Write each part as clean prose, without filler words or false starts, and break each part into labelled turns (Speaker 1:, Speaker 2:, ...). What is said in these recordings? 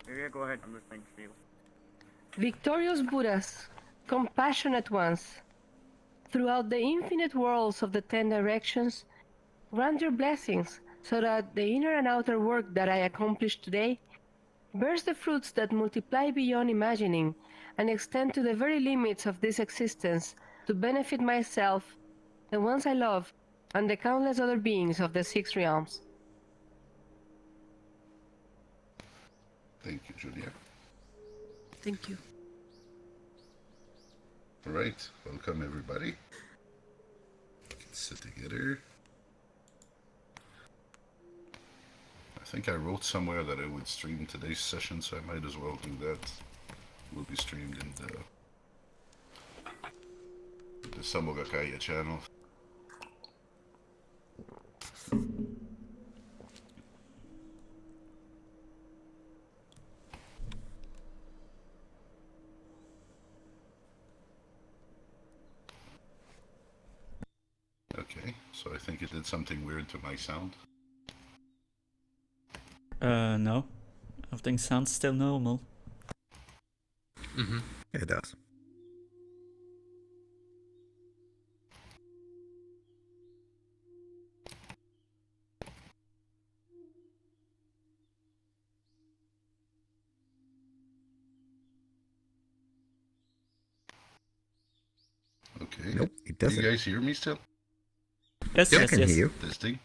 Speaker 1: Yeah, go ahead. I'm listening to you.
Speaker 2: Victorious Buddhas, compassionate ones, throughout the infinite worlds of the 10 directions, grant your blessings so that the inner and outer work that I accomplished today bears the fruits that multiply beyond imagining and extend to the very limits of this existence to benefit myself, the ones I love, and the countless other beings of the six realms.
Speaker 3: Thank you, Julia.
Speaker 2: Thank you.
Speaker 3: All right, welcome everybody. Let's sit together. I think I wrote somewhere that I would stream today's session, so I might as well do that. It will be streamed in the Samogakaya channel. Okay, so I think it did something weird to my sound.
Speaker 4: No. Everything sounds still normal.
Speaker 5: Mm-hmm.
Speaker 6: It does.
Speaker 3: Okay.
Speaker 6: Nope, it
Speaker 3: Do
Speaker 6: doesn't.
Speaker 3: you guys hear me still?
Speaker 4: Yes,
Speaker 6: I
Speaker 4: yes,
Speaker 6: can
Speaker 4: yes.
Speaker 6: hear you.
Speaker 3: This thing?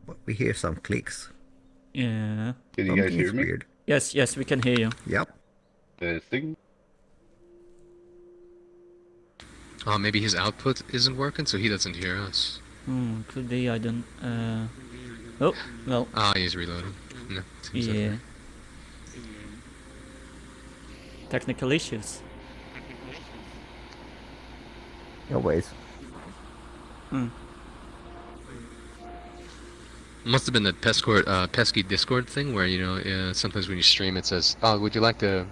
Speaker 6: But we hear some clicks.
Speaker 4: Yeah.
Speaker 3: Can you guys
Speaker 6: Something
Speaker 3: hear
Speaker 6: is
Speaker 3: me?
Speaker 6: weird.
Speaker 4: Yes, yes, we can hear you.
Speaker 6: Yep.
Speaker 3: This thing?
Speaker 5: Maybe his output isn't working, so he doesn't hear us.
Speaker 4: Could be, I don't... Oh, well,
Speaker 5: He's reloading. No, seems
Speaker 4: yeah.
Speaker 5: like
Speaker 4: Technical issues.
Speaker 6: Always.
Speaker 5: Must have been that pesky Discord thing where, you know, sometimes when you stream it says, "Oh, would you like to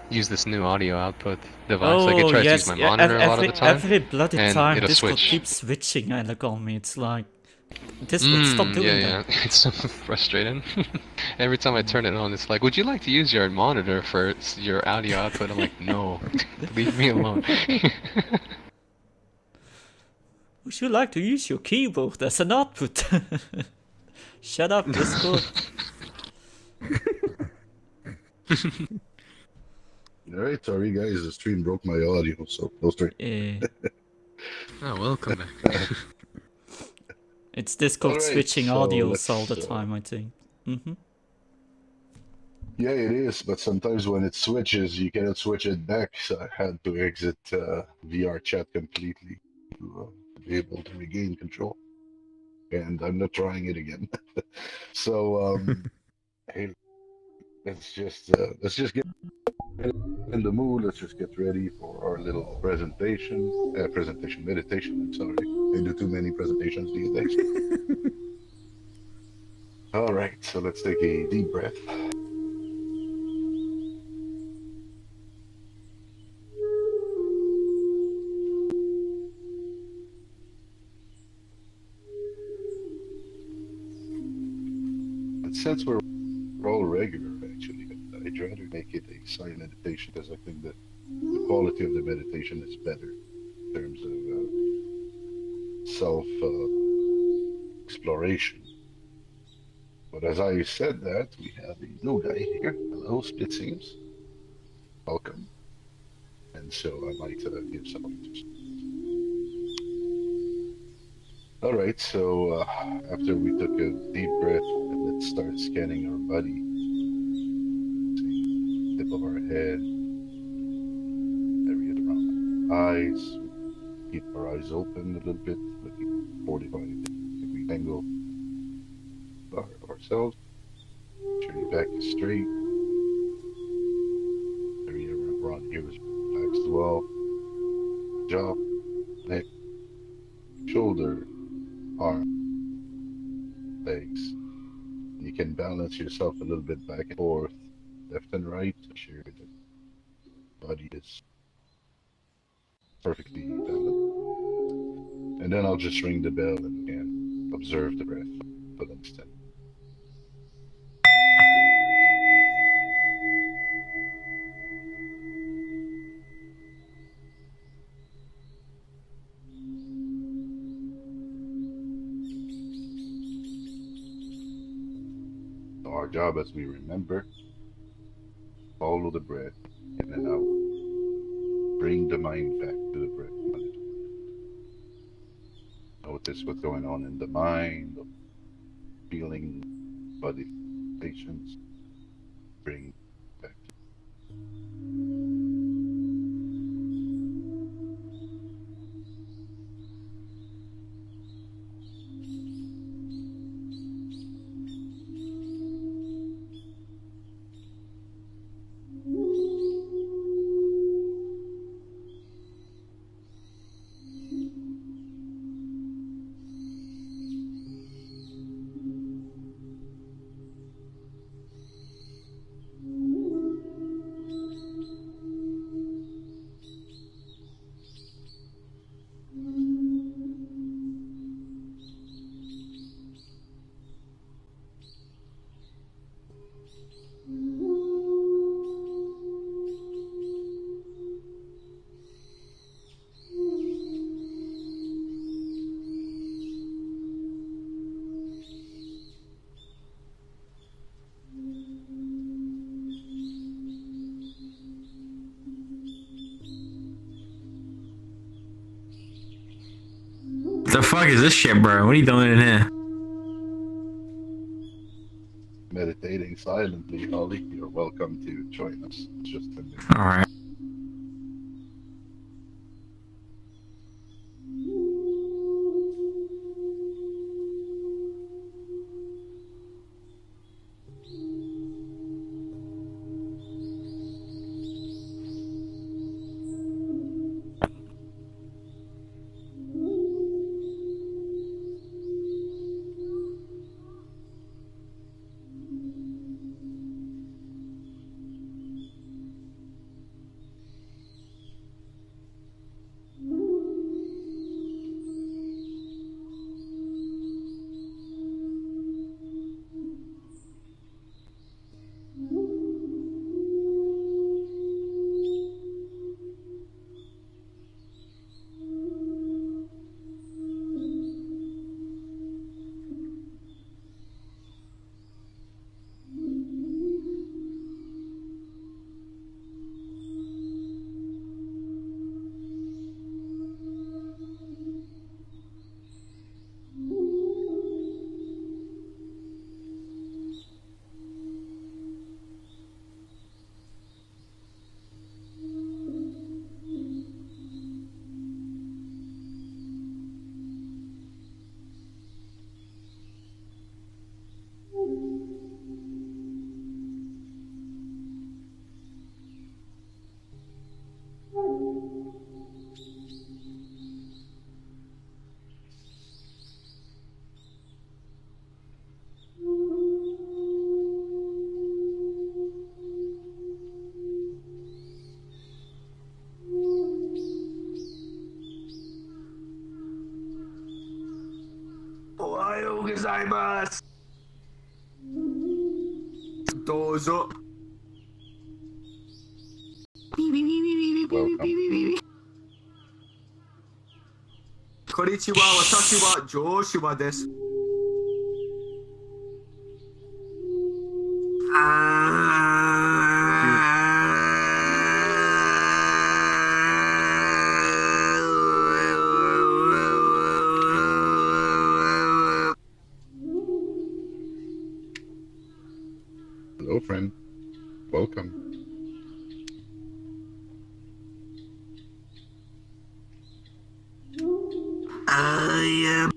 Speaker 5: use this new audio output device?" Like it
Speaker 4: Oh,
Speaker 5: tries to use
Speaker 4: yes,
Speaker 5: my
Speaker 4: yeah,
Speaker 5: monitor a lot of the time,
Speaker 4: every bloody
Speaker 5: and
Speaker 4: time
Speaker 5: it'll
Speaker 4: Discord
Speaker 5: switch.
Speaker 4: keeps switching on me. It's like... Discord, stop doing that.
Speaker 5: Yeah, it's so frustrating. Every time I turn it on, it's like, "Would you like to use your monitor for your audio output?" I'm like, "No, leave me alone."
Speaker 4: Would you like to use your keyboard as an output? Shut up, Discord.
Speaker 3: Alright, sorry guys, the stream broke my audio, so no stream.
Speaker 5: Oh, welcome back.
Speaker 4: It's Discord
Speaker 3: Alright,
Speaker 4: switching
Speaker 3: so
Speaker 4: audios all the
Speaker 3: let's,
Speaker 4: time, I think.
Speaker 3: Yeah, it is, but sometimes when it switches, you cannot switch it back, so I had to exit VR chat completely to be able to regain control. And I'm not trying it again. So, hey, let's just get in the mood. Let's just get ready for our little meditation. I'm sorry, I do too many presentations these days. All right, so let's take a deep breath. And since we're all regular, actually, I'd rather make it a silent meditation because I think that the quality of the meditation is better in terms of self exploration. But as I said that, we have a new guy here. Hello, Split Seams. Welcome. And so I might give some pointers. All right, so after we took a deep breath, let's start scanning our body. Tip of our head, areas around our eyes. Keep our eyes open a little bit, looking 45-degree angle of ourselves. Make sure your back is straight. Area around here is relaxed as well. Jaw, neck, shoulder, arm, legs. You can balance yourself a little bit back and forth, left and right, to make sure that the body is perfectly balanced. And then I'll just ring the bell and observe the breath for the next 10. So our job, as we remember, follow the breath in and out. Bring the mind back to the breath. Notice what's going on in the mind, feeling, body sensations. Bring back.
Speaker 1: The fuck is this shit, bro? What are you doing in here?
Speaker 3: Meditating silently, Holly. You're welcome to join us. It's just 10 minutes.
Speaker 1: Alright.
Speaker 7: Ohayou gozaimasu. Dozo.
Speaker 3: Welcome.
Speaker 7: Konnichiwa, watashi wa Joshua desu.
Speaker 3: Hello, friend. Welcome.
Speaker 7: I am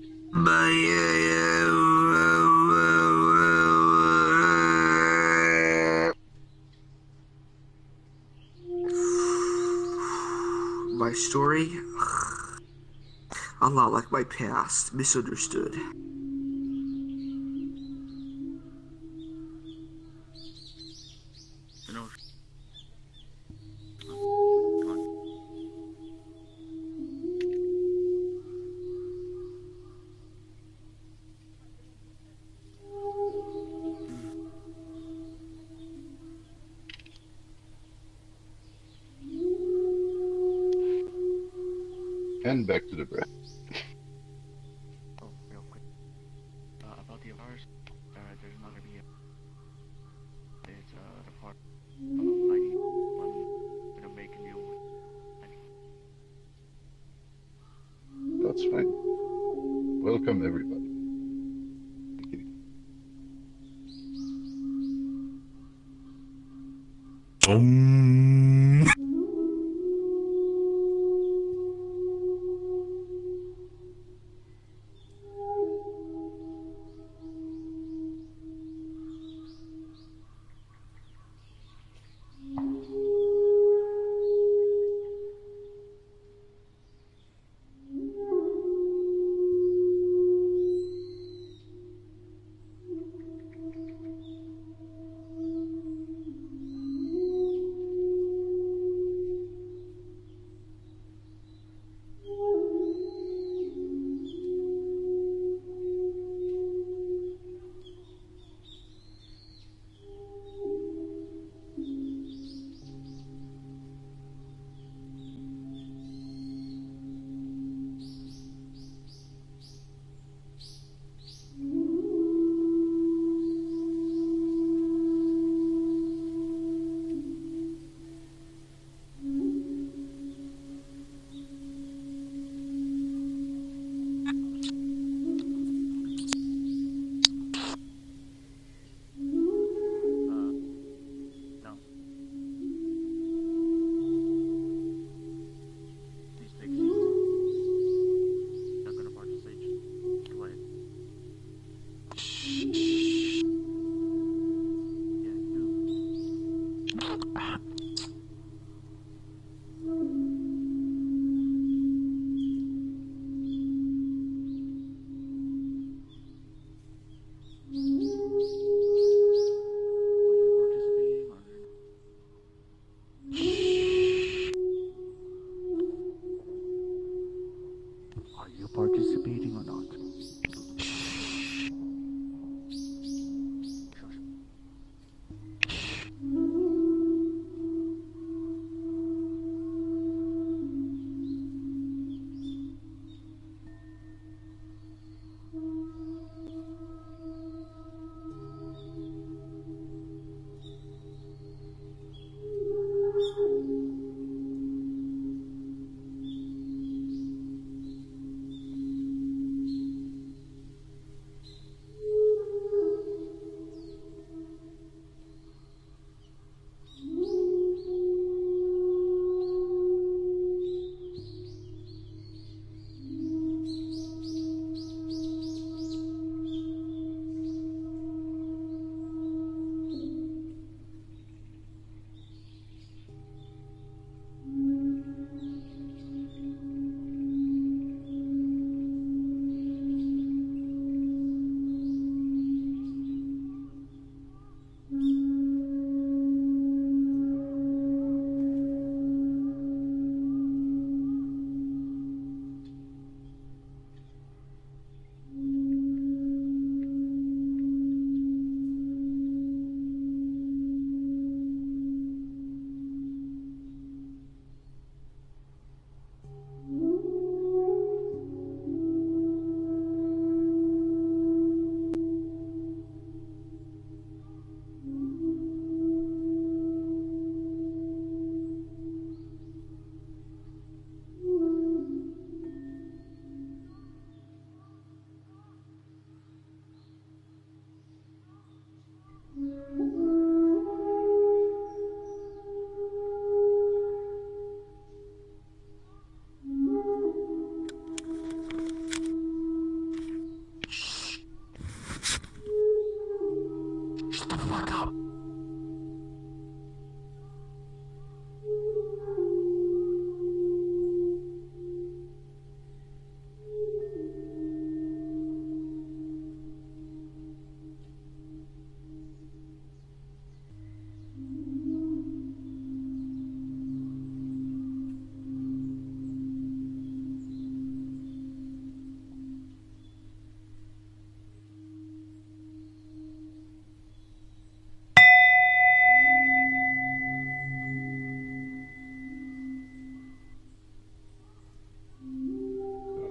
Speaker 7: my story, a lot like my past, misunderstood.
Speaker 3: And back to the breath.
Speaker 8: Oh, real quick. About the Avars, there's not gonna be a... It's the part of 91 gonna make a new...
Speaker 3: That's fine. Welcome, everybody.
Speaker 8: No. Please take a seat. Not gonna part the stage. Go ahead. Yeah, do. Are you participating or not?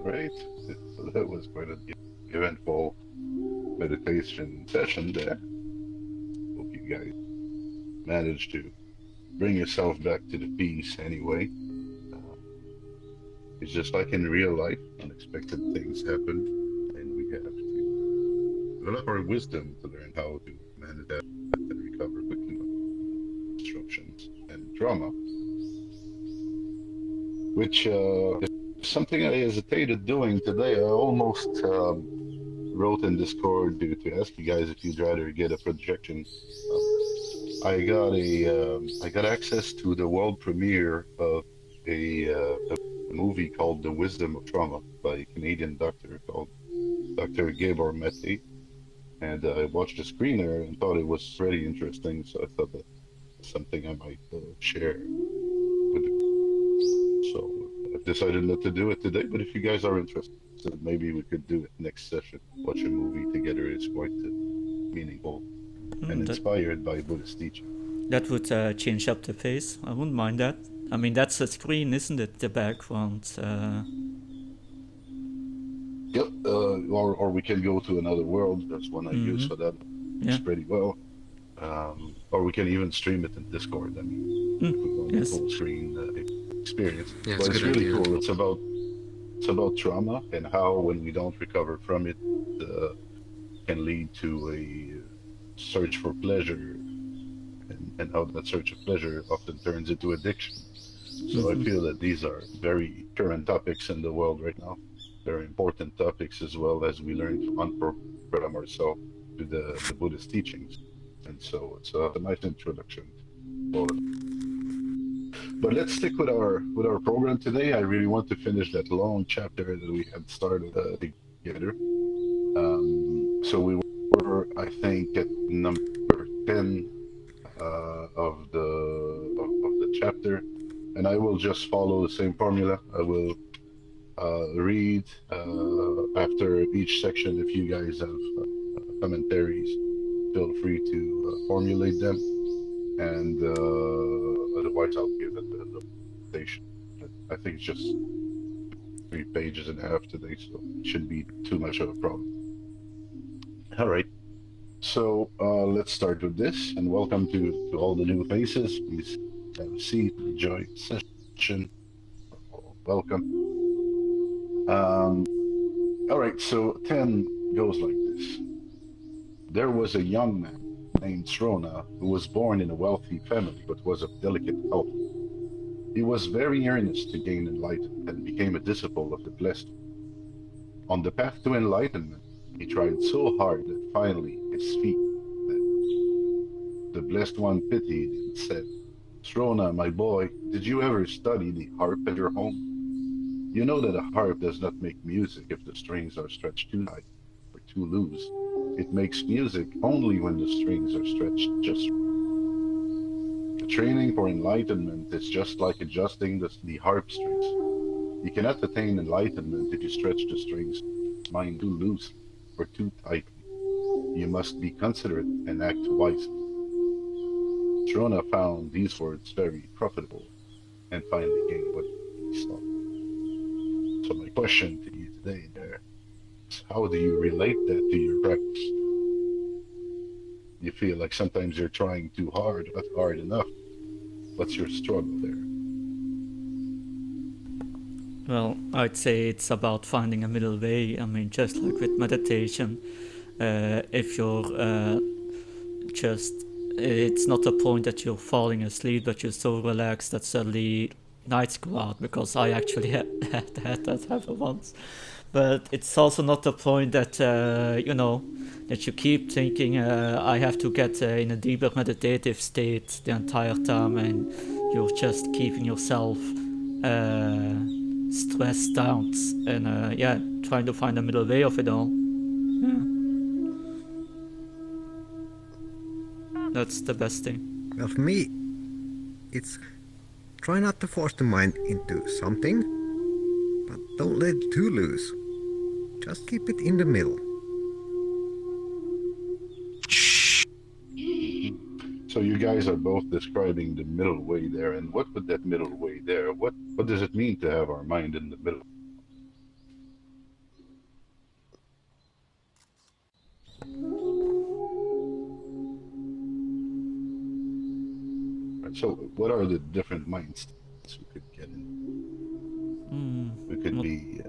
Speaker 3: right. So that was quite an eventful meditation session there. Hope you guys managed to bring yourself back to the peace anyway. Uh, it's just like in real life, unexpected things happen, and we have to develop our wisdom to learn how to manage that and recover quickly from disruptions and trauma, which is something I hesitated doing today. I almost wrote in Discord to ask you guys if you'd rather get a projection. Um, I got access to the world premiere of a movie called The Wisdom of Trauma by a Canadian doctor called Dr. Gabor Mete, and I watched the screener and thought it was pretty interesting. So I thought that was something I might share with the. So I've decided not to do it today, but if you guys are interested, maybe we could do it next session. Watch a movie together is quite meaningful and
Speaker 4: that,
Speaker 3: inspired by Buddhist teaching.
Speaker 4: that would change up the face. I wouldn't mind that. I mean, that's a screen, isn't it? The background.
Speaker 3: Yep, or we can go to another world. That's one I use for that. It's pretty well. Or we can even stream it in Discord. I mean, if we want a full screen experience.
Speaker 5: Yeah,
Speaker 3: But it's
Speaker 5: a good
Speaker 3: really
Speaker 5: idea.
Speaker 3: cool. It's about trauma and how when we don't recover from it, can lead to a search for pleasure, and how that search of pleasure often turns into addiction. So I feel that these are very current topics in the world right now. Very important topics as well as we learn to unprogram ourselves to the Buddhist teachings. And so it's a nice introduction to all of it. But let's stick with our program today. I really want to finish that long chapter that we had started together. So we were, I think, at number 10 of the chapter, and I will just follow the same formula. I will read after each section. If you guys have commentaries, feel free to formulate them, and otherwise I'll give it the presentation. I think it's just 3 pages and a half today, so it shouldn't be too much of a problem. All right. So let's start with this, and welcome to all the new faces. Please have a seat, enjoy the session. Welcome. All right, so 10 goes like this. There was a young man named Srona who was born in a wealthy family but was of delicate health. He was very earnest to gain enlightenment and became a disciple of the Blessed. On the path to enlightenment, he tried so hard that finally his feet bled. The Blessed One pitied and said, Srona, my boy, did you ever study the harp at your home? You know that a harp does not make music if the strings are stretched too tight or too loose. It makes music only when the strings are stretched just right. The training for enlightenment is just like adjusting the harp strings. You cannot attain enlightenment if you stretch the strings mind too loosely or too tightly. You must be considerate and act wisely. Srona found these words very profitable and finally gained what he sought. So my question to you today there is, how do you relate that to your practice? You feel like sometimes you're trying too hard, not hard enough. What's your struggle there?
Speaker 4: Well, I'd say it's about finding a middle way. I mean, just like with meditation, if you're it's not a point that you're falling asleep, but you're so relaxed that suddenly nights go out, because I actually had that happen once. But it's also not the point that, that you keep thinking, I have to get in a deeper meditative state the entire time, and you're just keeping yourself stressed out, and trying to find a middle way of it all. Yeah. That's the best thing.
Speaker 6: Well, for me, it's try not to force the mind into something, but don't let it too loose. Just keep it in the middle.
Speaker 3: So you guys are both describing the middle way there, and what would that middle way there? What does it mean to have our mind in the middle? So, what are the different mind states we could get in? We could
Speaker 4: Well,
Speaker 3: be.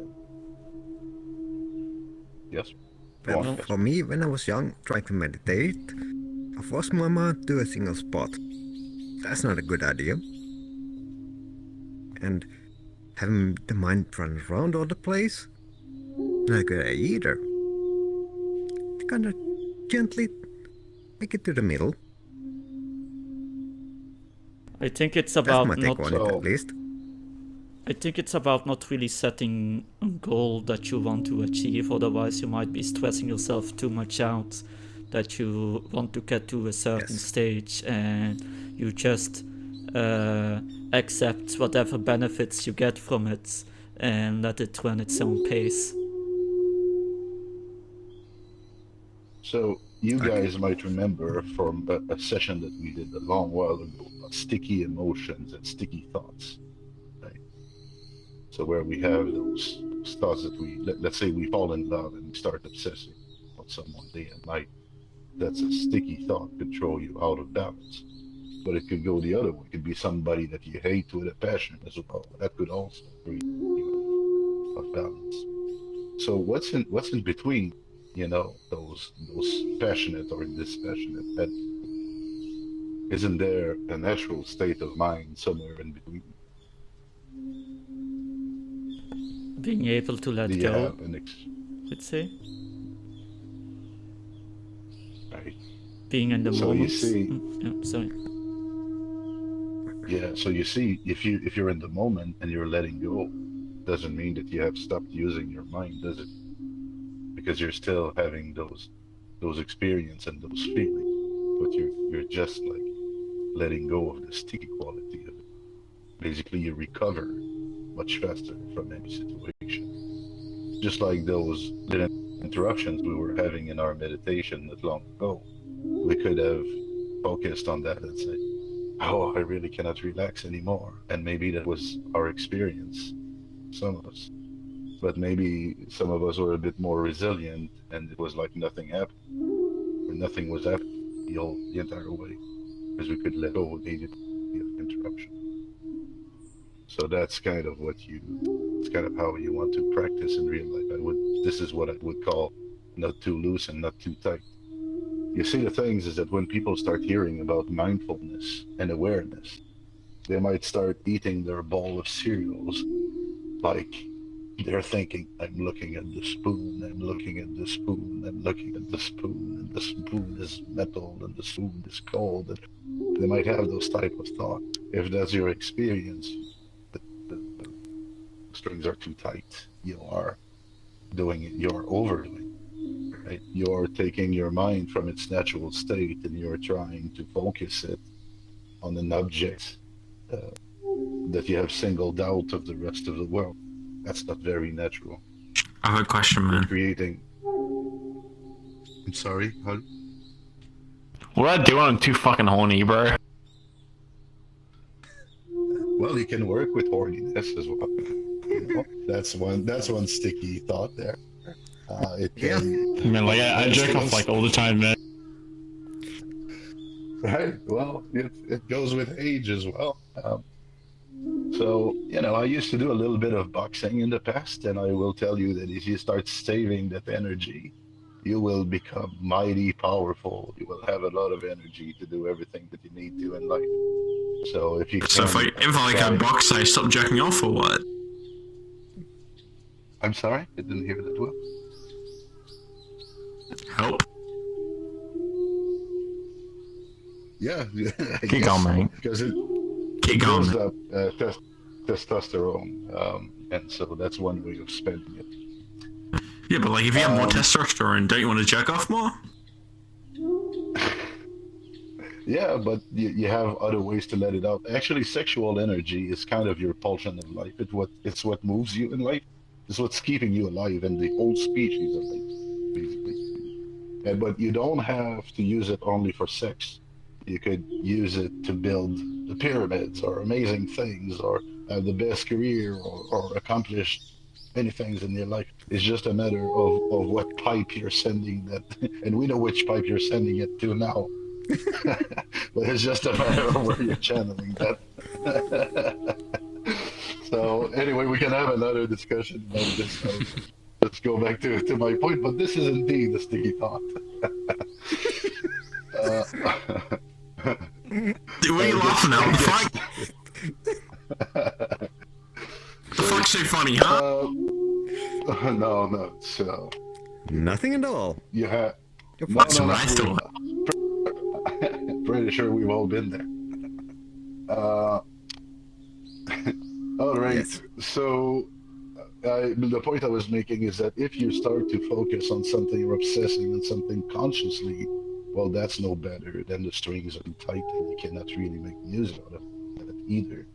Speaker 3: Yes. Go
Speaker 6: Well,
Speaker 3: on,
Speaker 6: for
Speaker 3: Casper.
Speaker 6: me, when I was young, trying to meditate, I forced my mind to a single spot. That's not a good idea. And having the mind run around all the place, not a good idea either. Kind of gently make it to the middle.
Speaker 4: I think it's
Speaker 6: That's my
Speaker 4: about
Speaker 6: take
Speaker 4: not.
Speaker 6: on it, at least.
Speaker 4: I think it's about not really setting a goal that you want to achieve, otherwise you might be stressing yourself too much out that you want to get to a certain
Speaker 6: Yes.
Speaker 4: stage, and you just accept whatever benefits you get from it and let it run its own pace.
Speaker 3: So, you
Speaker 6: Okay.
Speaker 3: guys might remember from a session that we did a long while ago about sticky emotions and sticky thoughts, right? So, where we have those thoughts that let's say we fall in love and we start obsessing about someone day and night. That's a sticky thought, could throw you out of balance. But it could go the other way. It could be somebody that you hate with a passion as well. That could also bring you out of balance. So what's in between, those passionate or dispassionate? That isn't there a natural state of mind somewhere in between?
Speaker 4: Being able to let
Speaker 3: Do you
Speaker 4: go,
Speaker 3: have
Speaker 4: let's say.
Speaker 3: right?
Speaker 4: Being in the
Speaker 3: So you
Speaker 4: moment.
Speaker 3: see,
Speaker 4: Sorry.
Speaker 3: yeah. So you see, if you're in the moment and you're letting go, doesn't mean that you have stopped using your mind, does it? Because you're still having those experience and those feelings, but you're just like letting go of the sticky quality of it. Basically, you recover much faster from any situation. Just like those little interruptions we were having in our meditation not long ago, we could have focused on that and said, "Oh, I really cannot relax anymore," and maybe that was our experience, some of us. But maybe some of us were a bit more resilient, and it was like nothing happened, or nothing was happening the entire way, because we could let go immediately of interruption. So that's kind of it's kind of how you want to practice in real life. This is what I would call not too loose and not too tight. You see, the things is that when people start hearing about mindfulness and awareness, they might start eating their bowl of cereals like they're thinking, I'm looking at the spoon, I'm looking at the spoon, I'm looking at the spoon, and the spoon is metal, and the spoon is cold. And they might have those type of thoughts. If that's your experience, the strings are too tight. You are doing it, you're overdoing it, right? You're taking your mind from its natural state and you're trying to focus it on an object uh, that you have singled out of the rest of the world. That's not very natural.
Speaker 1: I have a question,
Speaker 3: You're
Speaker 1: man.
Speaker 3: creating. I'm sorry. How...
Speaker 1: What I do when I'm too fucking horny, bro?
Speaker 3: Well, you can work with horniness as well. That's one sticky thought there. It can.
Speaker 1: I mean, like I jerk off like all the time, man.
Speaker 3: Right. Well, it goes with age as well. So, I used to do a little bit of boxing in the past, and I will tell you that if you start saving that energy, you will become mighty powerful. You will have a lot of energy to do everything that you need to in life. So if you
Speaker 1: So if I
Speaker 3: try...
Speaker 1: box, I stop jerking off or what?
Speaker 3: I'm sorry, I didn't hear that well.
Speaker 1: Help.
Speaker 3: Yeah,
Speaker 1: Keep going, man.
Speaker 3: Because it
Speaker 1: Keep
Speaker 3: builds
Speaker 1: going.
Speaker 3: up testosterone, and so that's one way of spending it.
Speaker 1: Yeah, but like if you have more testosterone, don't you want to jerk off more?
Speaker 3: Yeah, but you have other ways to let it out. Actually, sexual energy is kind of your pulsion of life. It's what moves you in life. It's what's keeping you alive and the whole species alive, basically. But you don't have to use it only for sex. You could use it to build the pyramids or amazing things or have the best career or accomplish many things in your life. It's just a matter of what pipe you're sending that, and we know which pipe you're sending it to now. But it's just a matter of where you're channeling that. So anyway, we can have another discussion about this. Let's go back to my point. But this is indeed a sticky thought. uh,
Speaker 1: Dude, what are you laughing at? What the fuck? The fuck's so funny, huh?
Speaker 3: no, it's
Speaker 6: Nothing at all.
Speaker 3: you have.
Speaker 6: You're
Speaker 3: No,
Speaker 1: That's
Speaker 3: no,
Speaker 1: what I
Speaker 3: no.
Speaker 1: thought.
Speaker 3: Pretty sure we've all been there. All right.
Speaker 6: Yes.
Speaker 3: So, the point I was making is that if you start to focus on something or obsessing on something consciously, well, that's no better than the strings are tight and you cannot really make music out of it either.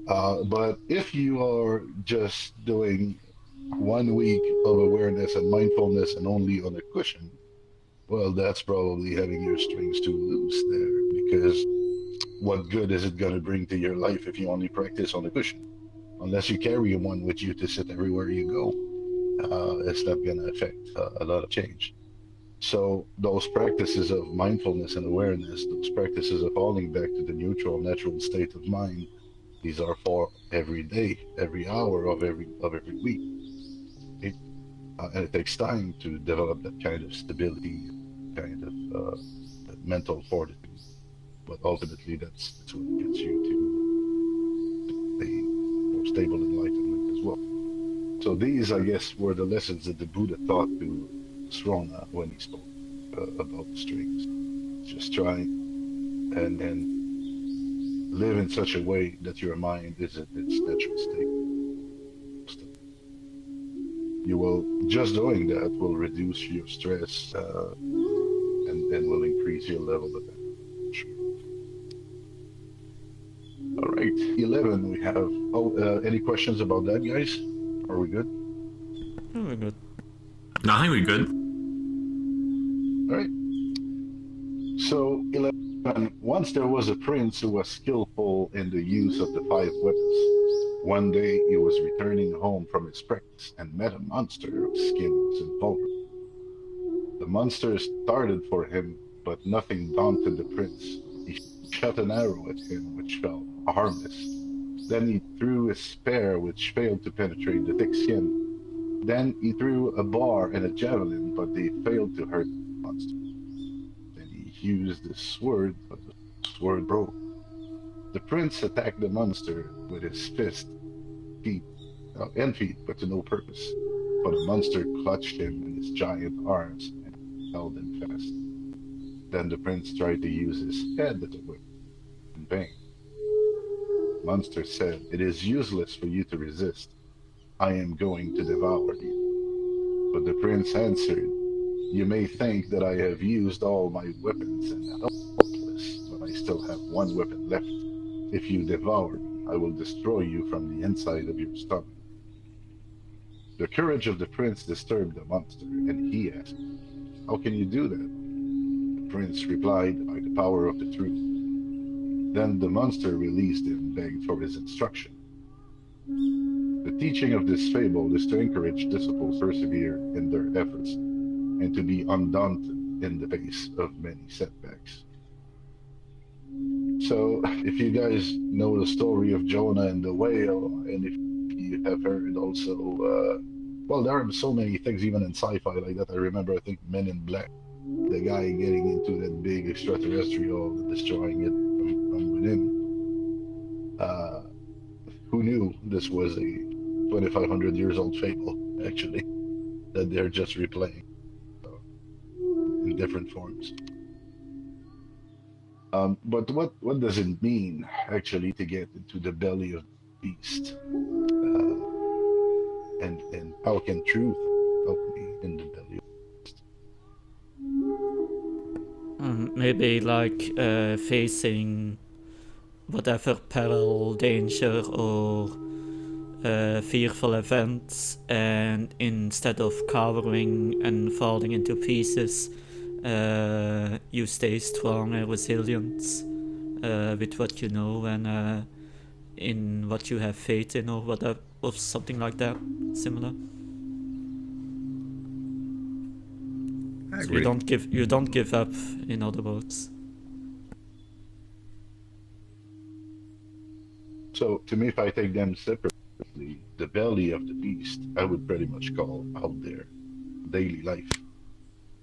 Speaker 3: But if you are just doing 1 week of awareness and mindfulness and only on a cushion, well, that's probably having your strings too loose there, because what good is it going to bring to your life if you only practice on a cushion? Unless you carry one with you to sit everywhere you go, it's not going to affect a lot of change. So those practices of mindfulness and awareness, those practices of falling back to the neutral, natural state of mind, these are for every day, every hour of every week. And it takes time to develop that kind of stability, kind of mental fortitude. But ultimately, that's what gets you to a more stable enlightenment as well. So these, I guess, were the lessons that the Buddha taught to Srona when he spoke about the strings. Just try and live in such a way that your mind is in its natural state. You will, just doing that will reduce your stress and will increase your level of attention. All right, 11, we have, any questions about that, guys? Are we good?
Speaker 4: Oh, we're good.
Speaker 1: No, I think we're good.
Speaker 3: All right. So 11, once there was a prince who was skillful in the use of the 5 weapons. One day he was returning home from his practice and met a monster whose skin was invulnerable. The monster started for him, but nothing daunted the prince. He shot an arrow at him, which fell harmless. Then he threw a spear, which failed to penetrate the thick skin. Then he threw a bar and a javelin, but they failed to hurt the monster. Then he used the sword, but the sword broke. The prince attacked the monster with his fist, feet, but to no purpose. For the monster clutched him in his giant arms and held him fast. Then the prince tried to use his head as a whip, in vain. The monster said, "It is useless for you to resist. I am going to devour you." But the prince answered, "You may think that I have used all my weapons and am helpless, but I still have one weapon left. If you devour me, I will destroy you from the inside of your stomach." The courage of the prince disturbed the monster, and he asked, "How can you do that?" The prince replied, "By the power of the truth." Then the monster released him and begged for his instruction. The teaching of this fable is to encourage disciples to persevere in their efforts and to be undaunted in the face of many setbacks. So, if you guys know the story of Jonah and the whale, and if you have heard also, well, there are so many things even in sci-fi like that. I remember, I think, Men in Black, the guy getting into that big extraterrestrial and destroying it from within. Who knew this was a 2,500 years old fable, actually, that they're just replaying in different forms. But what does it mean, actually, to get into the belly of the beast? And how can truth help me in the belly of the beast?
Speaker 4: Maybe like facing whatever peril, danger, or fearful events, and instead of cowering and falling into pieces, you stay strong and resilient with what you know and in what you have faith in, or whatever, or something like that, similar.
Speaker 6: I
Speaker 4: So
Speaker 6: agree.
Speaker 4: you don't give up, in other words.
Speaker 3: So to me, if I take them separately, the belly of the beast, I would pretty much call out there daily life.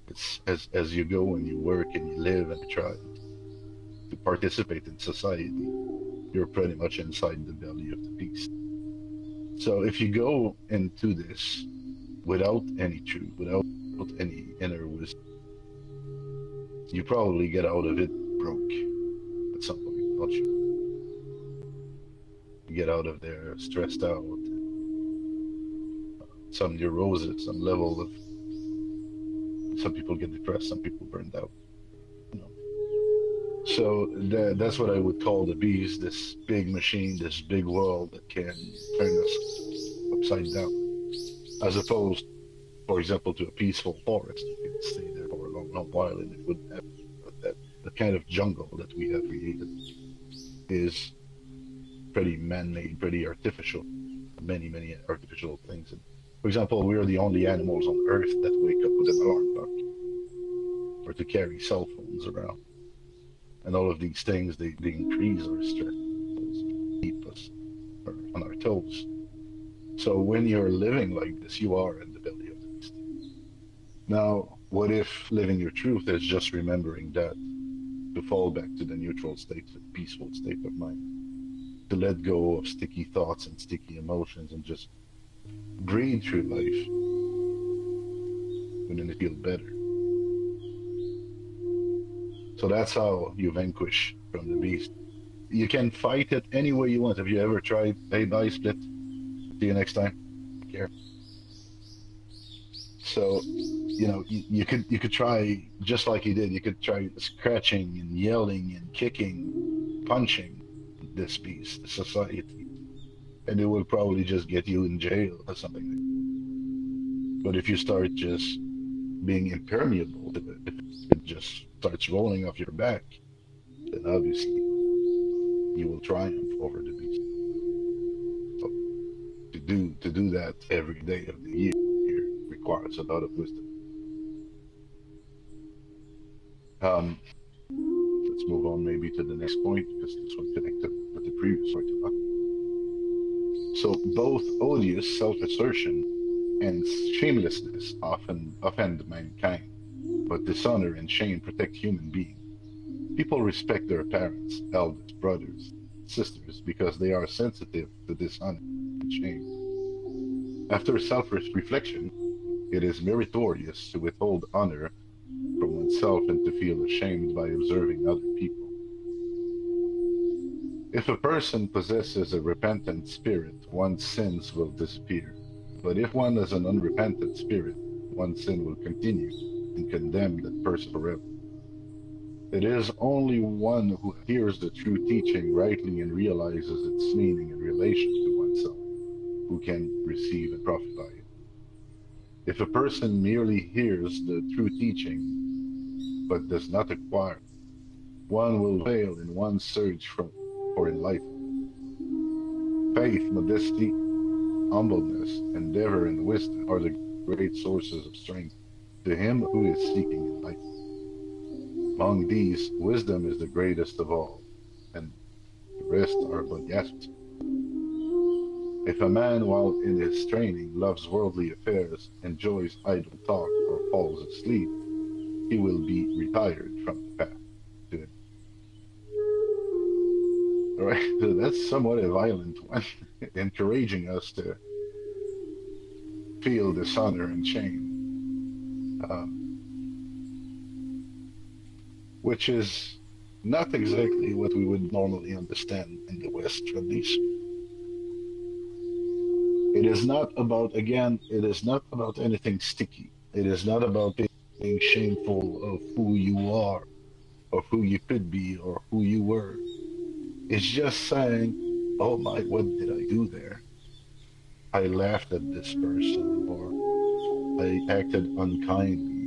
Speaker 3: It's as you go and you work and you live and you try to participate in society, you're pretty much inside the belly of the beast. So if you go into this without any truth, without any inner wisdom, you probably get out of it broke at some point, don't you? You get out of there stressed out, some neurosis, some level of. Some people get depressed, some people burned out. You know. So that's what I would call the beast, this big machine, this big world that can turn us upside down. As opposed, for example, to a peaceful forest. You can stay there for a long, long while and it wouldn't happen. But the kind of jungle that we have created is pretty man-made, pretty artificial. Many, many artificial things. And for example, we are the only animals on Earth that wake up with an alarm clock or to carry cell phones around. And all of these things, they increase our stress, keep us on our toes. So when you're living like this, you are in the belly of the beast. Now, what if living your truth is just remembering that, to fall back to the neutral state, the peaceful state of mind, to let go of sticky thoughts and sticky emotions and just breathe through life, wouldn't it feel better? So that's how you vanquish from the beast. You can fight it any way you want. Have you ever tried? Hey, bye, split. See you next time. Take care. So, you could try just like he did. You could try scratching and yelling and kicking, punching this beast, the society, and it will probably just get you in jail or something like that. But if you start just being impermeable to it, if it just starts rolling off your back, then obviously you will triumph over the beast. So to do that every day of the year requires a lot of wisdom. Let's move on maybe to the next point because this one connected with the previous point. So both odious self-assertion and shamelessness often offend mankind, but dishonor and shame protect human beings. People respect their parents, elders, brothers, sisters because they are sensitive to dishonor and shame. After self-reflection, it is meritorious to withhold honor from oneself and to feel ashamed by observing other people. If a person possesses a repentant spirit, one's sins will disappear. But if one has an unrepentant spirit, one's sin will continue and condemn that person forever. It is only one who hears the true teaching rightly and realizes its meaning in relation to oneself who can receive and profit by it. If a person merely hears the true teaching but does not acquire, one will fail in one's search for enlightenment. Faith, modesty, humbleness, endeavor, and wisdom are the great sources of strength to him who is seeking enlightenment. Among these, wisdom is the greatest of all, and the rest are but gasped. If a man, while in his training, loves worldly affairs, enjoys idle talk, or falls asleep, he will be retired from the path to him. All right, so that's somewhat a violent one, encouraging us to feel dishonor and shame, which is not exactly what we would normally understand in the West, at least. It is not about, again, it is not about anything sticky. It is not about being shameful of who you are, or who you could be, or who you were. It's just saying, oh my, what did I do there? I laughed at this person, or I acted unkindly.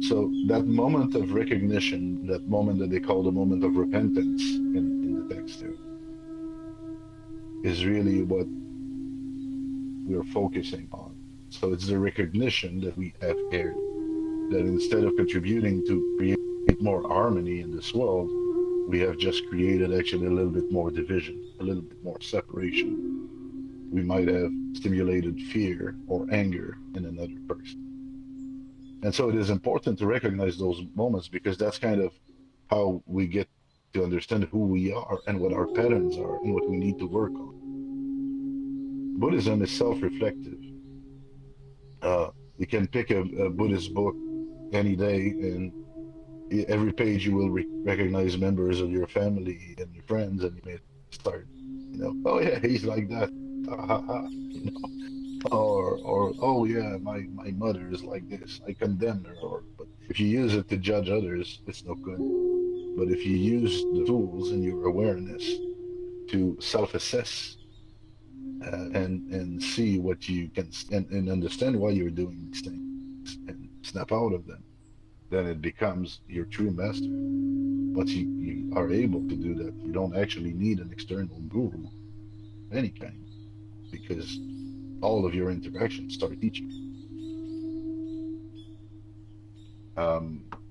Speaker 3: So that moment of recognition, that moment that they call the moment of repentance in the text here, is really what we're focusing on. So it's the recognition that we have erred, that instead of contributing to create more harmony in this world, we have just created actually a little bit more division, a little bit more separation. We might have stimulated fear or anger in another person. And so it is important to recognize those moments, because that's kind of how we get to understand who we are and what our patterns are and what we need to work on. Buddhism is self-reflective. You can pick a Buddhist book any day, and every page you will recognize members of your family and your friends, and you may start, oh yeah, he's like that, ha ha ha, or oh yeah, my mother is like this, I condemn her. Or but if you use it to judge others, it's no good. But if you use the tools in your awareness to self-assess, and see what you can, and understand why you're doing these things and snap out of them, then it becomes your true master. Once you are able to do that, you don't actually need an external guru of any kind, because all of your interactions start teaching.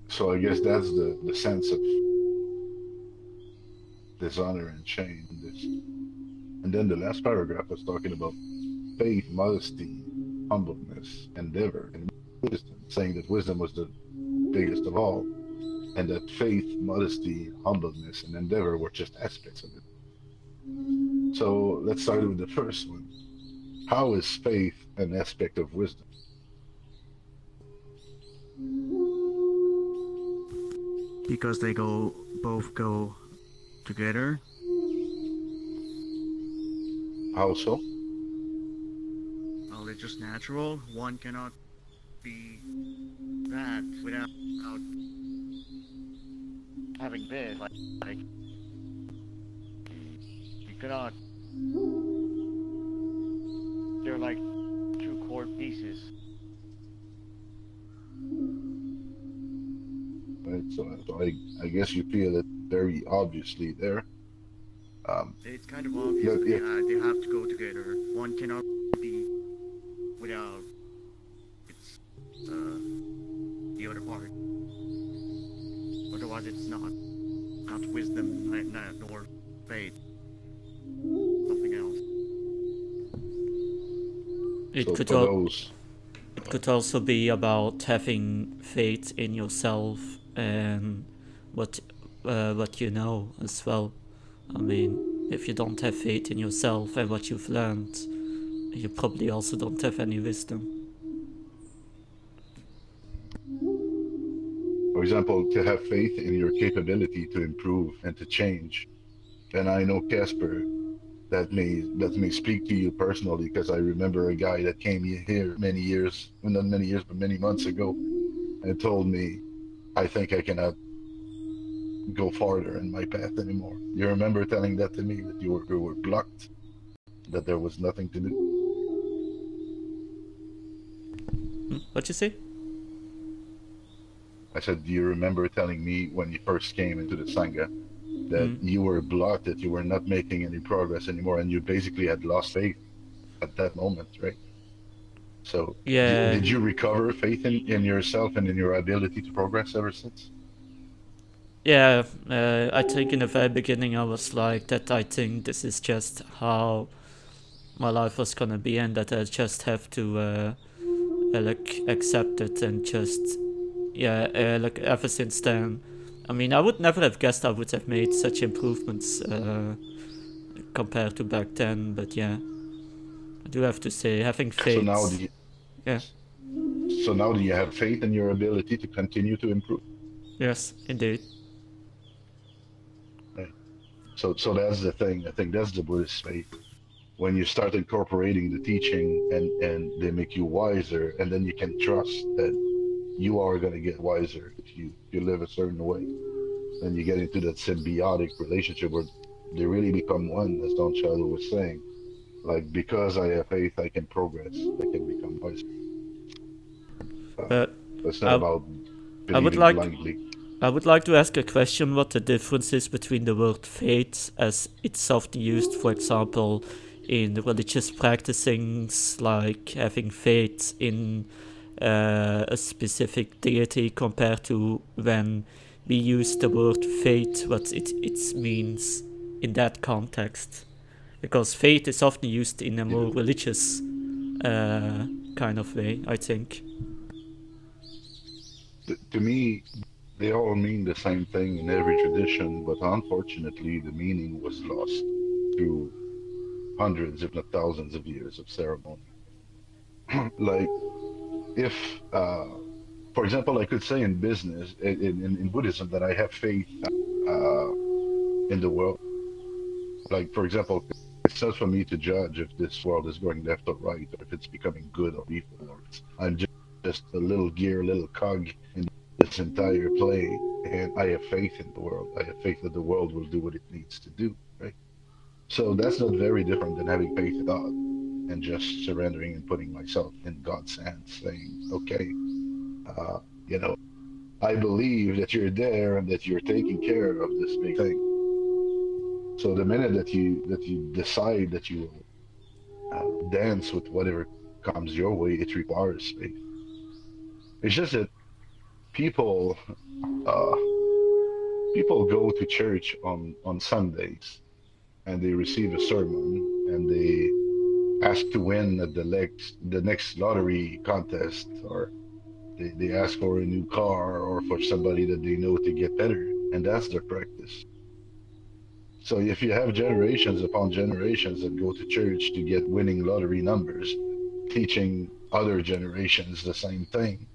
Speaker 3: So I guess that's the sense of dishonor and shame in this. And then the last paragraph was talking about faith, modesty, humbleness, endeavor, and wisdom, saying that wisdom was the biggest of all, and that faith, modesty, humbleness, and endeavor were just aspects of it. So let's start with the first one. How is faith an aspect of wisdom?
Speaker 8: Because they both go together.
Speaker 3: How so?
Speaker 8: Well, they're just natural. One cannot be that without having this. Like you cannot. They're like two chord pieces.
Speaker 3: Right. So I guess you feel it very obviously there.
Speaker 8: It's kind of obvious, but they have to go together. One cannot be without the other part. Otherwise, it's not wisdom, nor faith. Something else.
Speaker 4: It could also be about having faith in yourself and what you know as well. I mean, if you don't have faith in yourself and what you've learned, you probably also don't have any wisdom.
Speaker 3: For example, to have faith in your capability to improve and to change. And I know, Casper, that may speak to you personally, because I remember a guy that came here many years, well, not many years, but many months ago, and told me, I think I cannot go farther in my path anymore. You remember telling that to me, that you were blocked, that there was nothing to do?
Speaker 4: What'd you say?
Speaker 3: I said, do you remember telling me when you first came into the Sangha that you were blocked, that you were not making any progress anymore, and you basically had lost faith at that moment, right? So
Speaker 4: yeah.
Speaker 3: Did you recover faith in yourself and in your ability to progress ever since?
Speaker 4: Yeah, I think in the very beginning I was like that. I think this is just how my life was gonna be, and that I just have to like accept it, and just like ever since then. I mean, I would never have guessed I would have made such improvements compared to back then, but yeah, I do have to say, having faith.
Speaker 3: So now do you have faith in your ability to continue to improve?
Speaker 4: Yes, indeed.
Speaker 3: Right. So that's the thing. I think that's the Buddhist faith. When you start incorporating the teaching and they make you wiser, and then you can trust that you are going to get wiser if you live a certain way. Then you get into that symbiotic relationship where they really become one, as Don Shadow was saying. Like, because I have faith, I can progress. I can become wiser. It's not about believing blindly.
Speaker 4: I would like to ask a question: what the difference is between the word faith, as it's often used, for example, in religious practicings, like having faith in a specific deity, compared to when we use the word fate, what it means in that context, because fate is often used in a more religious kind of way, I think.
Speaker 3: To me, they all mean the same thing in every tradition, but unfortunately, the meaning was lost through hundreds, if not thousands, of years of ceremony. Like, if, for example, I could say in business, in Buddhism, that I have faith uh, in the world. Like, for example, it's not for me to judge if this world is going left or right, or if it's becoming good or evil, or I'm just a little gear, a little cog in this entire play, and I have faith in the world. I have faith that the world will do what it needs to do, right? So that's not very different than having faith in God and just surrendering and putting myself in God's hands, saying, okay, uh, you know, I believe that you're there and that you're taking care of this big thing. So the minute that you decide that you will dance with whatever comes your way, it requires faith. It's just that people uh, people go to church on Sundays and they receive a sermon and they ask to win at the next lottery contest, or they ask for a new car or for somebody that they know to get better, and that's their practice. So if you have generations upon generations that go to church to get winning lottery numbers, teaching other generations the same thing,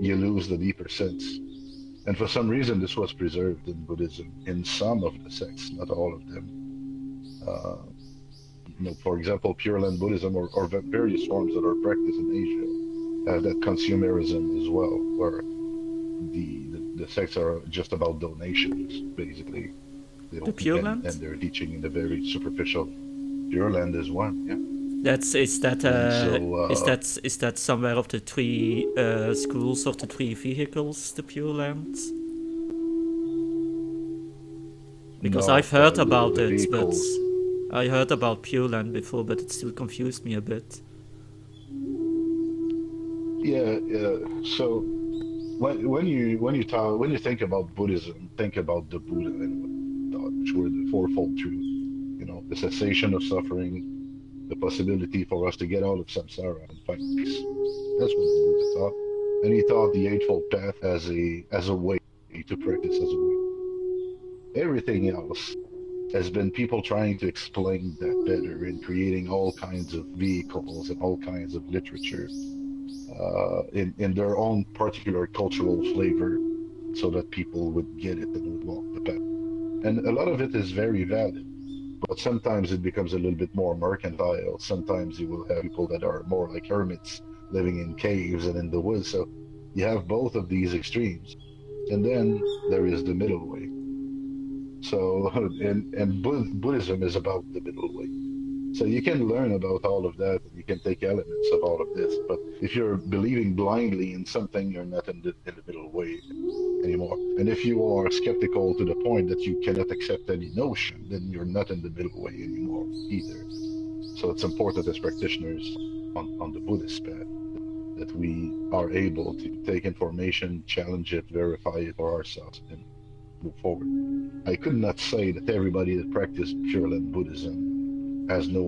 Speaker 3: you lose the deeper sense. And for some reason, this was preserved in Buddhism in some of the sects, not all of them. For example, Pure Land Buddhism or various forms that are practiced in Asia have that consumerism as well, where the sects are just about donations, basically.
Speaker 4: The Pure Land?
Speaker 3: And they're teaching in a very superficial. Pure Land is one, yeah.
Speaker 4: Is that somewhere of the three schools of the three vehicles, the Pure Land? Because I've heard about it, vehicles. But I heard about Pure Land before, but it still confused me a bit.
Speaker 3: Yeah. So when you think about Buddhism, think about the Buddha and what he taught, which were the fourfold truth. The cessation of suffering, the possibility for us to get out of samsara and find peace. That's what the Buddha taught, and he taught the Eightfold Path as a way to practice, as a way. Everything else has been people trying to explain that better and creating all kinds of vehicles and all kinds of literature in their own particular cultural flavor, so that people would get it and would walk the path. And a lot of it is very valid, but sometimes it becomes a little bit more mercantile. Sometimes you will have people that are more like hermits living in caves and in the woods. So you have both of these extremes. And then there is the middle way. So, and Buddhism is about the middle way. So you can learn about all of that, and you can take elements of all of this. But if you're believing blindly in something, you're not in the middle way anymore. And if you are skeptical to the point that you cannot accept any notion, then you're not in the middle way anymore either. So it's important as practitioners on the Buddhist path that we are able to take information, challenge it, verify it for ourselves, and move forward. I could not say that everybody that practiced Pure Land Buddhism has no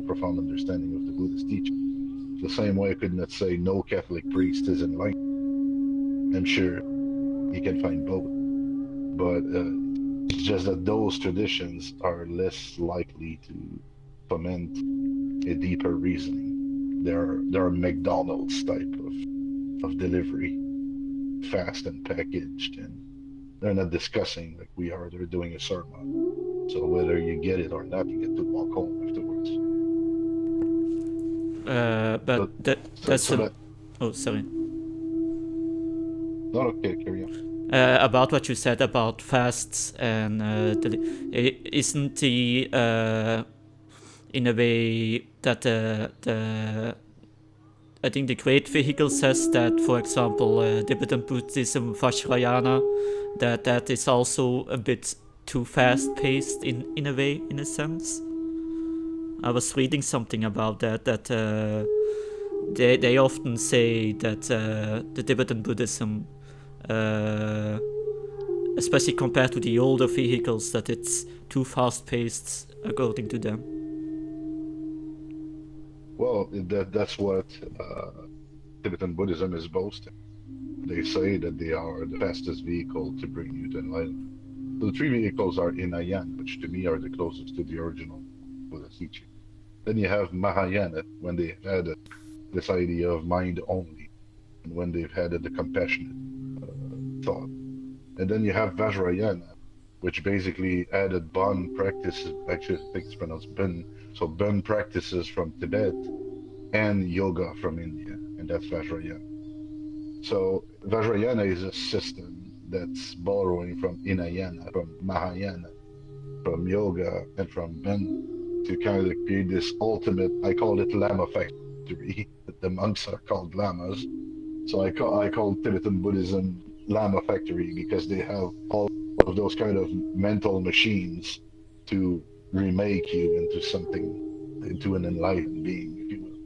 Speaker 3: profound understanding of the Buddhist teaching. The same way I could not say no Catholic priest is enlightened. I'm sure you can find both, but it's just that those traditions are less likely to foment a deeper reasoning. They're McDonald's type of delivery, fast and packaged, and they're not discussing like we are. They're doing a sermon, so whether you get it or not, you get to walk home afterwards.
Speaker 4: Oh, sorry.
Speaker 3: No, okay, carry on.
Speaker 4: About what you said about fasts and isn't the in a way that I think the Great Vehicle says that, for example, Tibetan Buddhism, Vajrayana, that is also a bit too fast-paced in a way, in a sense. I was reading something about that they often say that the Tibetan Buddhism especially compared to the older vehicles, that it's too fast-paced, according to them.
Speaker 3: Well, that's what Tibetan Buddhism is boasting. They say that they are the fastest vehicle to bring you to enlightenment. So the three vehicles are Hinayana, which to me are the closest to the original Buddha's teaching. Then you have Mahayana, when they had this idea of mind only, and when they've had the compassionate thought. And then you have Vajrayana, which basically added Bon practices, actually I think it's pronounced Ben, so Ben practices from Tibet and yoga from India, and that's Vajrayana. So Vajrayana is a system that's borrowing from Hinayana, from Mahayana, from yoga, and from Ben to kind of create this ultimate, I call it Lama factory. The monks are called lamas. So I call Tibetan Buddhism Lama factory because they have all of those kind of mental machines to remake you into something, into an enlightened being, if you will.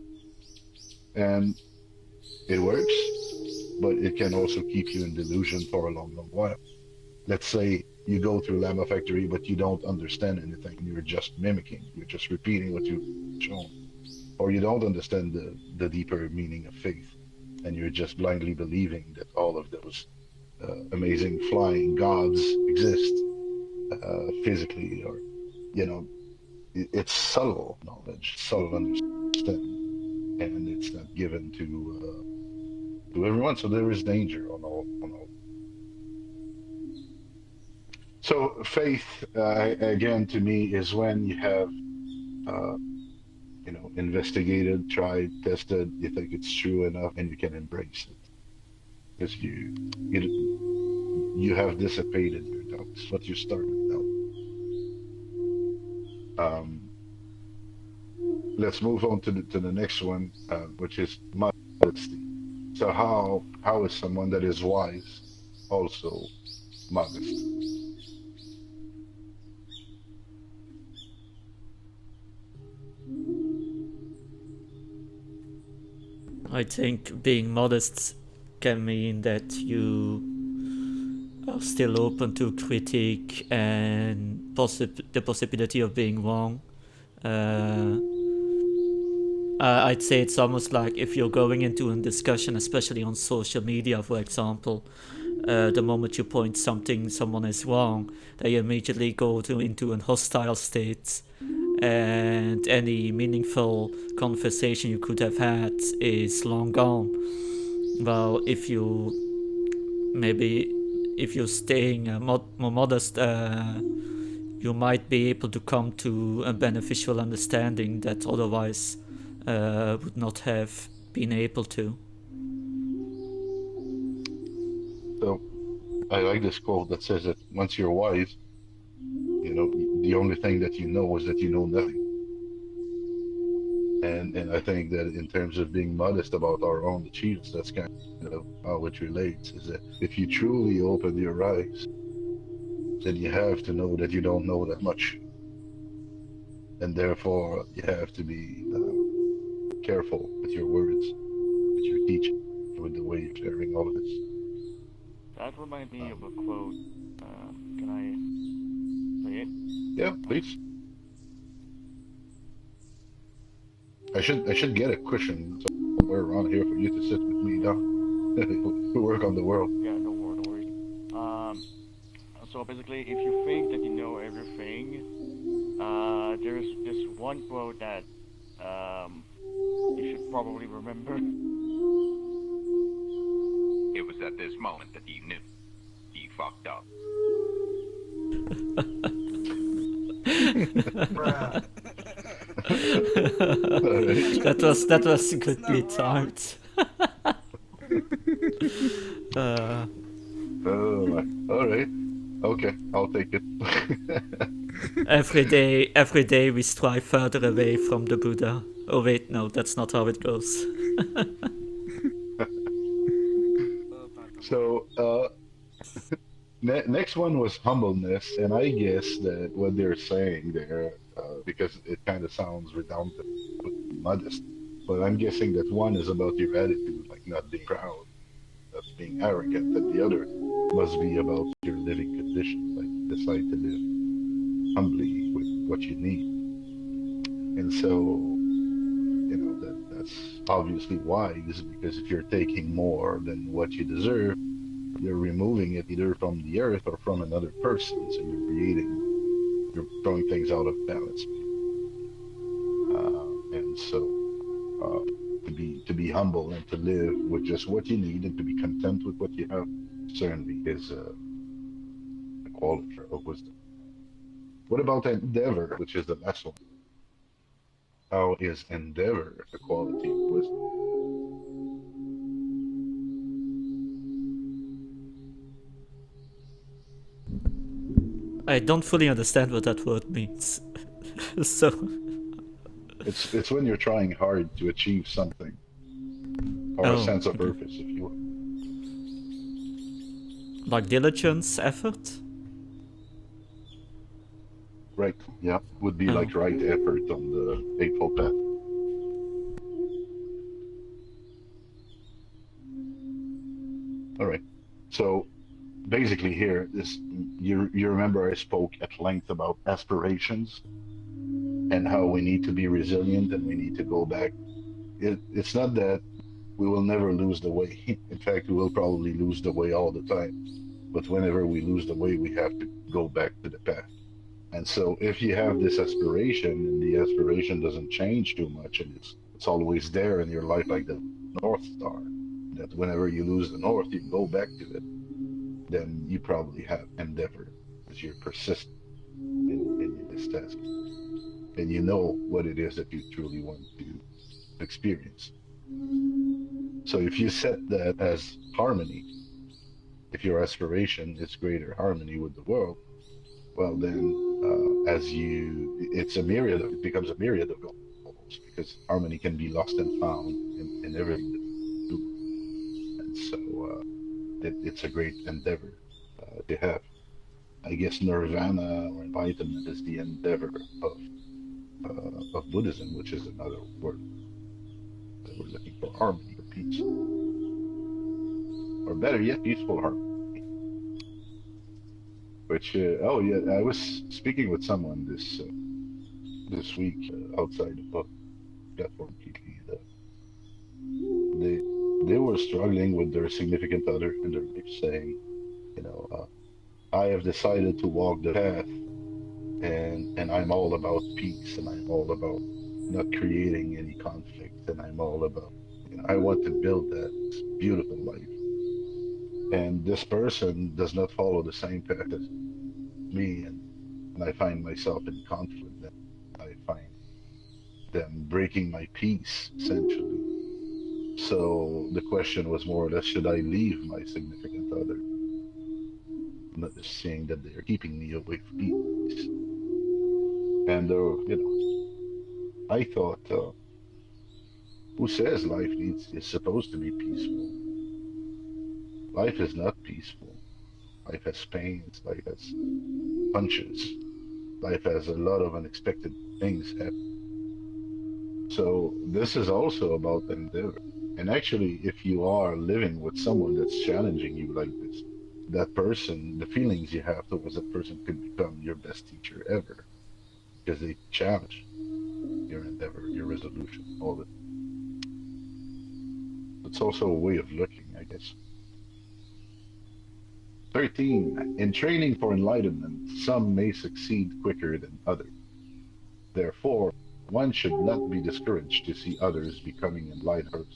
Speaker 3: And it works, but it can also keep you in delusion for a long, long while. Let's say you go through Lama Factory, but you don't understand anything. You're just mimicking. You're just repeating what you've shown. Or you don't understand the deeper meaning of faith, and you're just blindly believing that all of those amazing flying gods exist physically, or, it's subtle knowledge, subtle understanding, and it's not given to everyone. So there is danger on all. So faith, again, to me, is when you have, uh, investigated, tried, tested, you think it's true enough, and you can embrace it because you have dissipated your doubts, but you start with doubt. Let's move on to the next one, which is modesty. So how is someone that is wise also modest?
Speaker 4: I think being modest can mean that you are still open to critique and the possibility of being wrong. I'd say it's almost like if you're going into a discussion, especially on social media, for example, the moment you point someone is wrong, they immediately go into a hostile state, and any meaningful conversation you could have had is long gone. Well, if you're staying more modest, you might be able to come to a beneficial understanding that otherwise would not have been able to.
Speaker 3: So I like this quote that says that once you're wise, the only thing that you know is that you know nothing. And I think that in terms of being modest about our own achievements, that's kind of how it relates, is that if you truly open your eyes, then you have to know that you don't know that much. And therefore, you have to be careful with your words, with your teaching, with the way you're sharing all of this.
Speaker 8: That reminds me of a quote. Can I say it?
Speaker 3: Yeah, please. I should get a cushion somewhere around here for you to sit with me down. We work on the world.
Speaker 8: Yeah, no worries. So basically, if you think that you know everything, there's this one quote that you should probably remember.
Speaker 9: It was at this moment that he knew. He fucked up.
Speaker 4: that was goodly timed.
Speaker 3: All right. Okay, I'll take it.
Speaker 4: Every day we strive further away from the Buddha. Oh wait, no, that's not how it goes.
Speaker 3: So, next one was humbleness, and I guess that what they're saying there, because it kind of sounds redundant, modest, but I'm guessing that one is about your attitude, like not being proud that's being arrogant, and the other must be about your living condition, like decide to live humbly with what you need. And so, that's obviously wise, because if you're taking more than what you deserve, you're removing it either from the earth or from another person. So you're throwing things out of balance. And so, uh, to be humble and to live with just what you need and to be content with what you have certainly is a quality of wisdom. What about endeavor, which is the last one? How is endeavor a quality of wisdom?
Speaker 4: I don't fully understand what that word means. So,
Speaker 3: It's when you're trying hard to achieve something, or a
Speaker 4: oh,
Speaker 3: sense of
Speaker 4: okay.
Speaker 3: purpose, if you will.
Speaker 4: Like diligence, effort?
Speaker 3: Right. Yeah. Would be
Speaker 4: Oh.
Speaker 3: like right effort on the Eightfold Path. All right. So basically here, this you remember I spoke at length about aspirations and how we need to be resilient and we need to go back. It's not that we will never lose the way. In fact, we will probably lose the way all the time. But whenever we lose the way, we have to go back to the path. And so if you have this aspiration and the aspiration doesn't change too much and it's always there in your life like the North Star, that whenever you lose the North, you go back to it, then you probably have endeavor because you're persistent in this task. And you know what it is that you truly want to experience. So if you set that as harmony, if your aspiration is greater harmony with the world, well then it becomes a myriad of goals because harmony can be lost and found in everything that you do. And so it's a great endeavor to have. I guess nirvana or enlightenment is the endeavor of Buddhism, which is another word that we're looking for harmony or peace, or better yet, peaceful harmony. Which oh yeah, I was speaking with someone this week outside of platform completely. They they were struggling with their significant other in their life, saying, I have decided to walk the path, and I'm all about peace, and I'm all about not creating any conflict, and I'm all about, I want to build that beautiful life. And this person does not follow the same path as me, and I find myself in conflict. And I find them breaking my peace, essentially. So the question was more or less, should I leave my significant other, not just seeing that they are keeping me away from peace? And I thought, who says life is supposed to be peaceful? Life is not peaceful. Life has pains. Life has punches. Life has a lot of unexpected things happen. So this is also about endeavor. And actually, if you are living with someone that's challenging you like this, that person, the feelings you have towards that person could become your best teacher ever because they challenge your endeavor, your resolution, all that. It's also a way of looking, I guess. 13. In training for enlightenment, some may succeed quicker than others. Therefore, one should not be discouraged to see others becoming enlightened.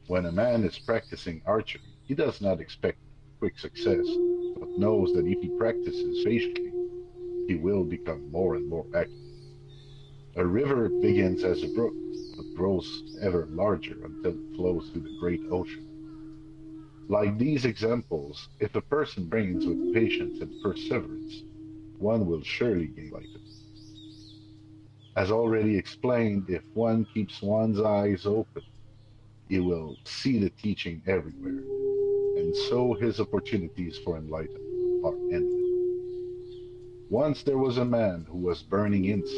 Speaker 3: When a man is practicing archery, he does not expect quick success, but knows that if he practices patiently, he will become more and more accurate. A river begins as a brook, but grows ever larger until it flows through the great ocean. Like these examples, if a person trains with patience and perseverance, one will surely gain enlightenment. As already explained, if one keeps one's eyes open, he will see the teaching everywhere, and so his opportunities for enlightenment are endless. Once there was a man who was burning incense.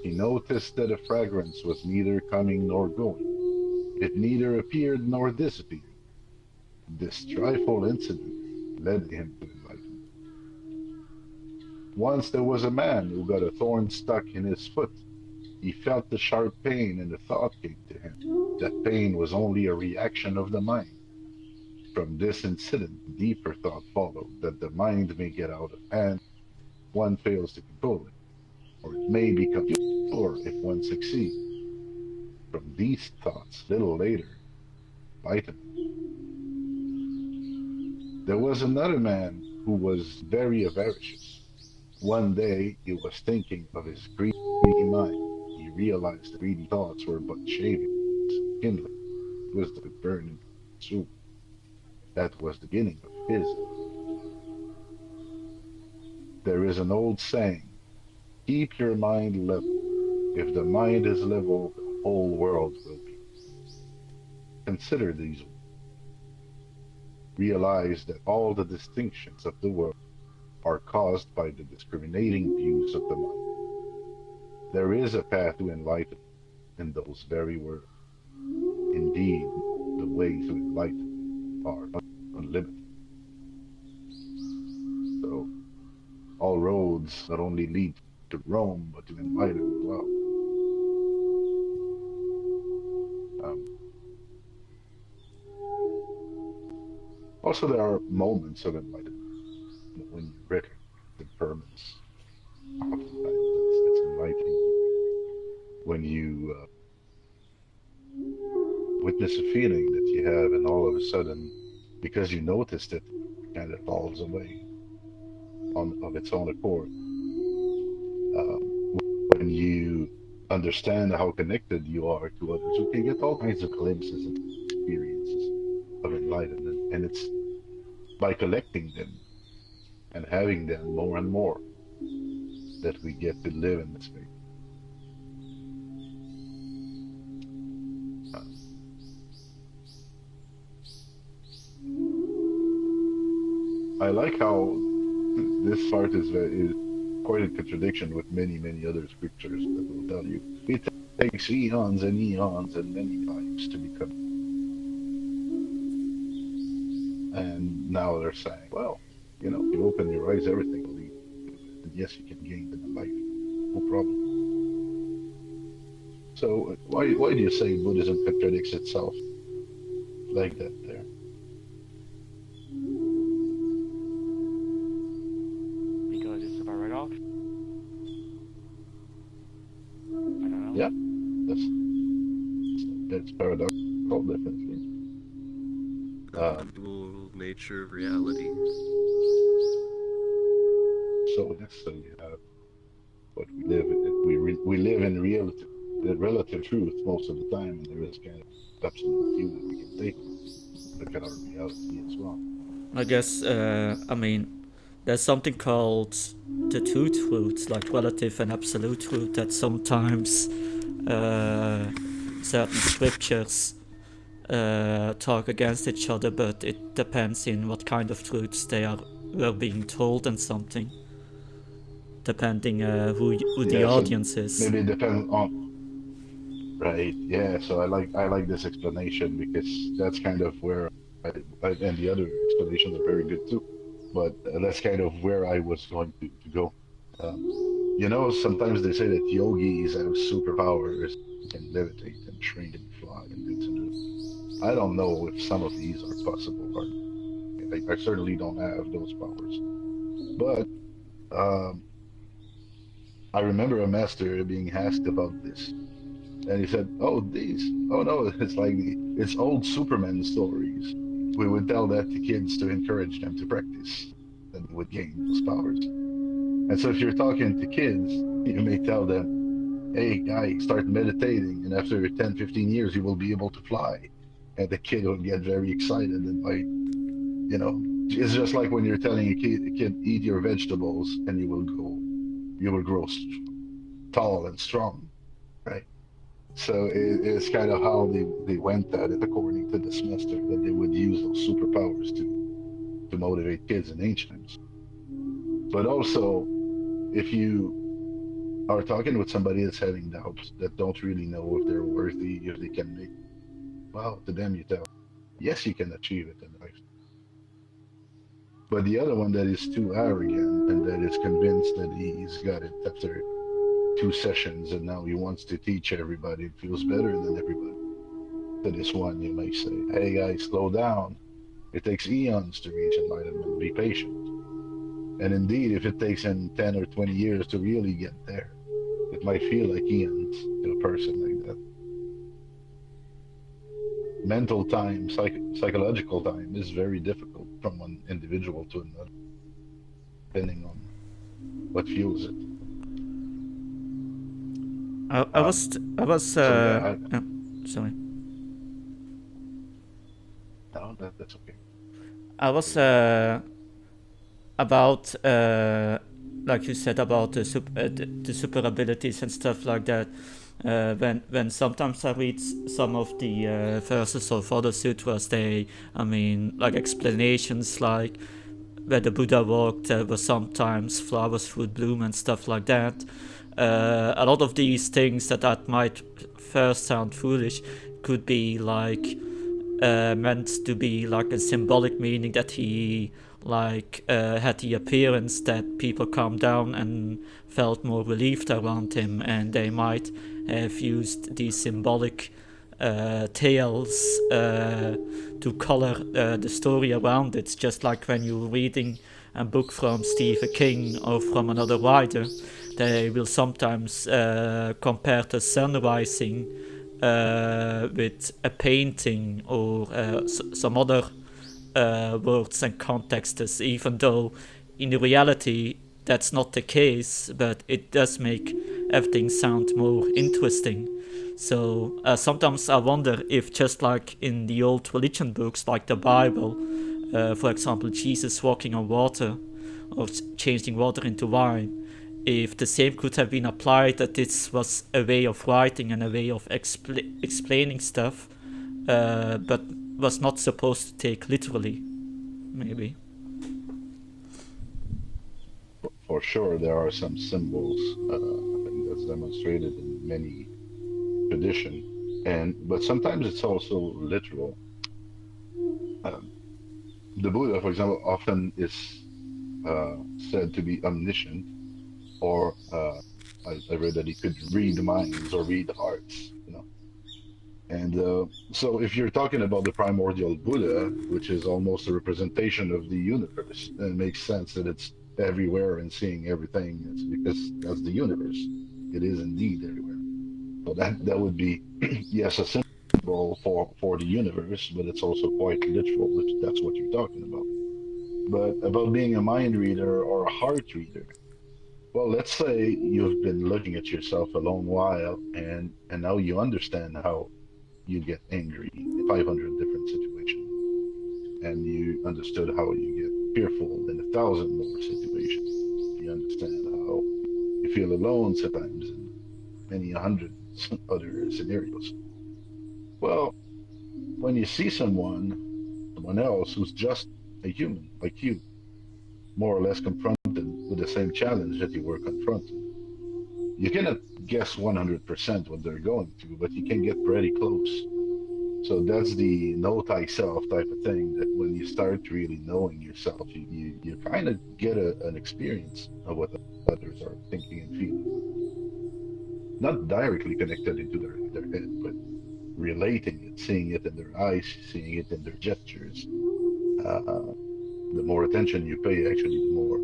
Speaker 3: He noticed that a fragrance was neither coming nor going. It neither appeared nor disappeared. This trifle incident led him to enlightenment. Once there was a man who got a thorn stuck in his foot. He felt the sharp pain, and the thought came to him that pain was only a reaction of the mind. From this incident, deeper thought followed that the mind may get out of hand if one fails to control it, or it may become pure if one succeeds. From these thoughts, little later, enlightenment. There was another man who was very avaricious. One day he was thinking of his greedy mind. He realized the greedy thoughts were but shavings, kindling, wisdom could burn and consume. That was the beginning of his. There is an old saying, keep your mind level. If the mind is level, the whole world will be. Consider these words. Realize that all the distinctions of the world are caused by the discriminating views of the mind. There is a path to enlightenment in those very words. Indeed, the ways to enlightenment are unlimited. So, all roads not only lead to Rome, but to enlightenment as well. Also, there are moments of enlightenment when you recognize impermanence. Oftentimes, that's enlightening. When you witness a feeling that you have, and all of a sudden, because you noticed it, it kind of falls away of its own accord. When you understand how connected you are to others, you can get all kinds of glimpses and experiences of enlightenment, and it's by collecting them and having them more and more that we get to live in this way. I like how this part is quite in contradiction with many other scriptures that will tell you it takes eons and eons and many lives to become. And now they're saying, well, you know, you open your eyes, everything will lead. And yes, you can gain the life, no problem. So why do you say Buddhism contradicts itself like that there?
Speaker 8: Because it's a paradox. I don't know.
Speaker 3: Yeah, that's paradoxical, definitely.
Speaker 10: The dual nature of reality.
Speaker 3: So yes, so you have what we live in. We live in reality, the relative truth most of the time, and there is kind of absolute view that we can take. Look at our reality as well.
Speaker 4: I guess, I mean, there's something called the two truths, like relative and absolute truth, that sometimes certain scriptures talk against each other, but it depends in what kind of truths were being told and something, depending who the audience is.
Speaker 3: Maybe it depends on. Right. Yeah. So I like this explanation because that's kind of where and the other explanations are very good too, but that's kind of where I was going to go. You know, sometimes they say that yogis have superpowers, can levitate and shrink and fly and do to. I don't know if some of these are possible, or I certainly don't have those powers. But I remember a master being asked about this, and he said, "Oh, no, it's like it's old Superman stories. We would tell that to kids to encourage them to practice, and they would gain those powers. And so if you're talking to kids, you may tell them, hey, guy, start meditating, and after 10, 15 years, you will be able to fly." And the kid will get very excited and might, you know, it's just like when you're telling a kid, eat your vegetables, and you will grow tall and strong, right? So it's kind of how they went at it, according to this master, that they would use those superpowers to motivate kids in ancient times. But also, if you are talking with somebody that's having doubts, that don't really know if they're worthy, if they can make, well, to them you tell, yes, you can achieve it in life. But the other one that is too arrogant and that is convinced that he's got it after 2 sessions and now he wants to teach everybody and feels better than everybody. To this one, you may say, hey guys, slow down. It takes eons to reach enlightenment. Be patient. And indeed, if it takes him 10 or 20 years to really get there, it might feel like eons to a person like that. Mental time, psychological time is very difficult from one individual to another, depending on what fuels it.
Speaker 4: I was
Speaker 3: So yeah,
Speaker 4: sorry.
Speaker 3: no, that's okay.
Speaker 4: I was about like you said about the super abilities and stuff like that. When sometimes I read some of the verses of other sutras, I mean, like explanations like where the Buddha walked, there were sometimes flowers would bloom and stuff like that. A lot of these things that might first sound foolish could be like meant to be like a symbolic meaning that he had the appearance that people calmed down and felt more relieved around him, and they might have used these symbolic tales to color the story around it, just like when you're reading a book from Stephen King or from another writer. They will sometimes compare the sun rising with a painting or some other words and contexts, even though in reality that's not the case, but it does make everything sound more interesting. So sometimes I wonder if, just like in the old religion books, like the Bible, for example, Jesus walking on water or changing water into wine, if the same could have been applied, that this was a way of writing and a way of explaining stuff, but was not supposed to take literally, maybe.
Speaker 3: For sure, there are some symbols. I think that's demonstrated in many tradition, but sometimes it's also literal. Um, the Buddha, for example, often is said to be omniscient, or I read that he could read minds or read hearts, you know. And so, if you're talking about the primordial Buddha, which is almost a representation of the universe, then it makes sense that it's everywhere and seeing everything. It's because that's the universe. It is indeed everywhere. So that would be yes, a symbol for the universe, but it's also quite literal if that's what you're talking about. But about being a mind reader or a heart reader, well, let's say you've been looking at yourself a long while, and now you understand how you get angry in 500 different situations, and you understood how you get fearful in 1,000 more situations. You understand how you feel alone sometimes in many hundreds other scenarios. Well, when you see someone else who's just a human like you, more or less confronted with the same challenge that you were confronted, you cannot guess 100% what they're going through, but you can get pretty close. So that's the know thyself type of thing, that when you start really knowing yourself, you kind of get an experience of what others are thinking and feeling. Not directly connected into their head, but relating it, seeing it in their eyes, seeing it in their gestures. Uh, the more attention you pay, actually, the more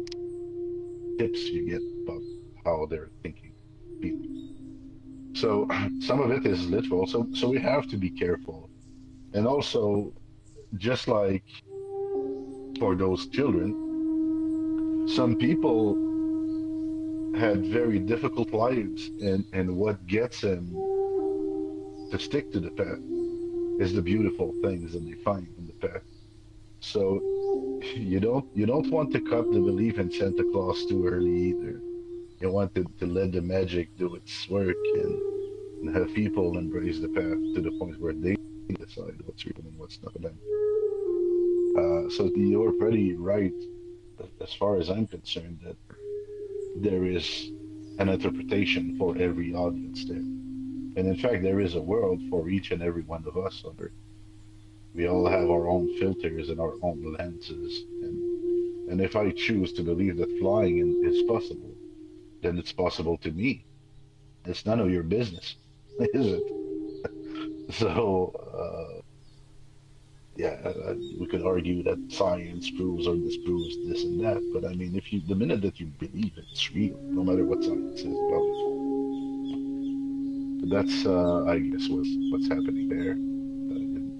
Speaker 3: tips you get about how they're thinking, feeling. So some of it is literal. So we have to be careful. And also, just like for those children, some people had very difficult lives, and what gets them to stick to the path is the beautiful things that they find in the path. So you don't want to cut the belief in Santa Claus too early either. You want to let the magic do its work, and have people embrace the path to the point where they decide what's real and what's not for them. So you're pretty right, as far as I'm concerned, that there is an interpretation for every audience there. And in fact, there is a world for each and every one of us on Earth. We all have our own filters and our own lenses, and if I choose to believe that is possible, then it's possible to me. It's none of your business, is it? So, yeah, we could argue that science proves or disproves this and that, but I mean, the minute that you believe it's real, no matter what science says about it, that's, I guess, what's happening there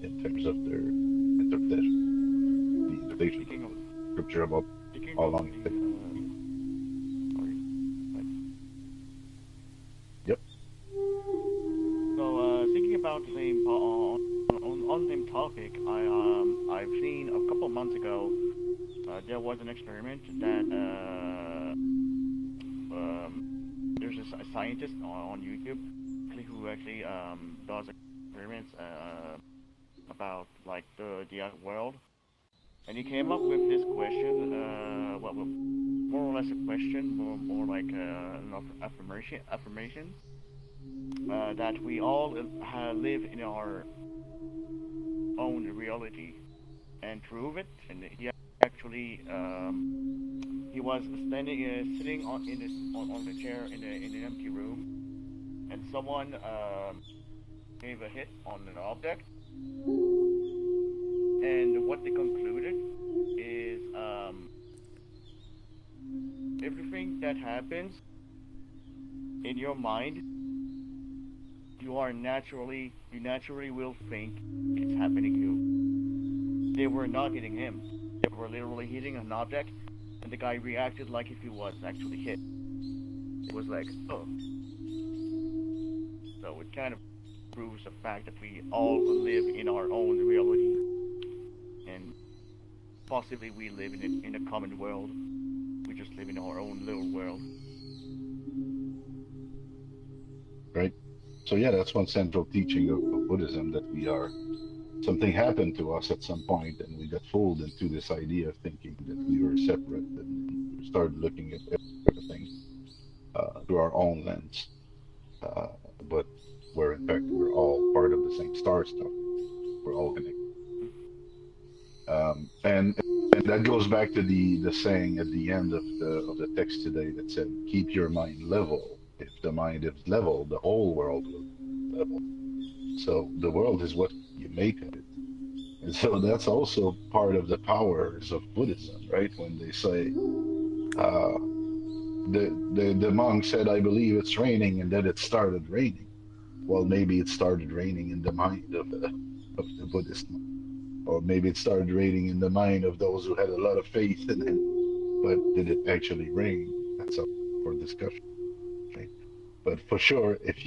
Speaker 3: in terms of their interpretation, the interpretation
Speaker 8: Speaking of,
Speaker 3: of scripture about
Speaker 8: speaking
Speaker 3: how
Speaker 8: of
Speaker 3: long
Speaker 8: the,
Speaker 3: it takes.
Speaker 8: sorry.
Speaker 3: Yep.
Speaker 8: So, thinking about the same on the same topic, I've seen a couple of months ago, there was an experiment that there's a scientist on YouTube who actually does experiments about like the outer world, and he came up with this question, well, more or less a question, more like an affirmation that we all live in our own reality and prove it. And he actually he was sitting on the chair in an empty room, and someone gave a hit on an object, and what they concluded is everything that happens in your mind, you naturally will think it's happening to you. They were not hitting him. They were literally hitting an object, and the guy reacted like if he was actually hit. It was like, oh. So it kind of proves the fact that we all live in our own reality, and possibly we live in a common world. We just live in our own little world.
Speaker 3: Right. So yeah, that's one central teaching of Buddhism, that something happened to us at some point and we got fooled into this idea of thinking that we were separate, and we started looking at everything through our own lens. Uh, but where in fact we're all part of the same star stuff. We're all connected. And that goes back to the saying at the end of the text today that said, "Keep your mind level. If the mind is level, the whole world will be level." So the world is what you make of it. And so that's also part of the powers of Buddhism, right? When they say, uh, the monk said, "I believe it's raining," and then it started raining. Well, maybe it started raining in the mind of the Buddhist monk, or maybe it started raining in the mind of those who had a lot of faith in him. But did it actually rain? That's up for discussion, right? But for sure, if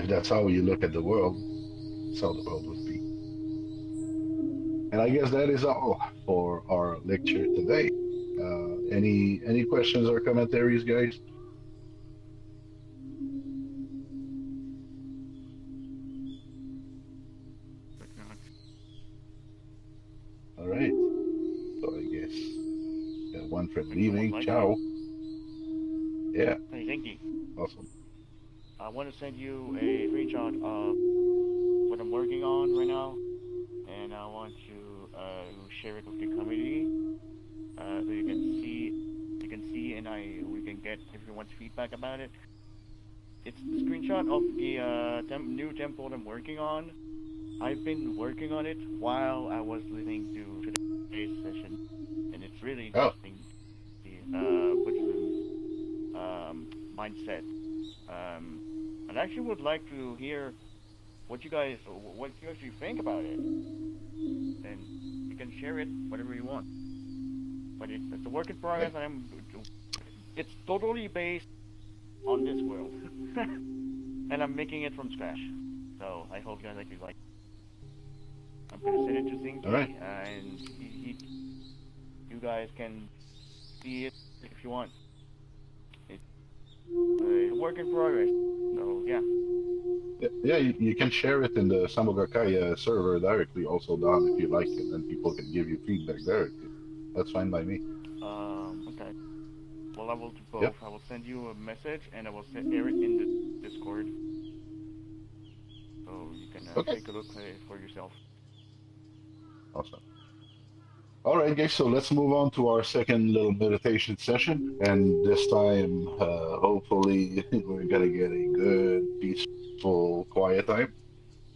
Speaker 3: that's how you look at the world, that's how the world would be. And I guess that is all for our lecture today. Any questions or commentaries, guys? All right. So I guess one friend
Speaker 8: When someone's
Speaker 3: leaving.
Speaker 8: like,
Speaker 3: Ciao. Yeah.
Speaker 8: hey, Zinky,
Speaker 3: Awesome.
Speaker 8: I want to send you a screenshot of what I'm working on right now, and I want to share it with the community so you can see, and we can get everyone's feedback about it. It's the screenshot of the new temple I'm working on. I've been working on it while I was listening to today's session, and it's really
Speaker 3: Oh,
Speaker 8: interesting. The Buddhism mindset. Um, I actually would like to hear what you actually think about it, and you can share it whatever you want. But it's a work in progress, and it's totally based on this world, and I'm making it from scratch. So I hope you guys actually like. I'm gonna send it to
Speaker 3: all
Speaker 8: Zinky,
Speaker 3: right.
Speaker 8: and you guys can see it if you want. It's a work in progress. So yeah.
Speaker 3: Yeah, you can share it in the Samogakaya server directly, also, Don, if you like, and then people can give you feedback directly. That's fine by me.
Speaker 8: Okay. Well, I will do
Speaker 3: Yep.
Speaker 8: both. I will send you a message, and I will share it in the Discord, so you can
Speaker 3: Okay.
Speaker 8: take a look at it for yourself.
Speaker 3: Awesome. All right, guys. So let's move on to our second little meditation session, and this time, hopefully, we're gonna get a good, peaceful, quiet time.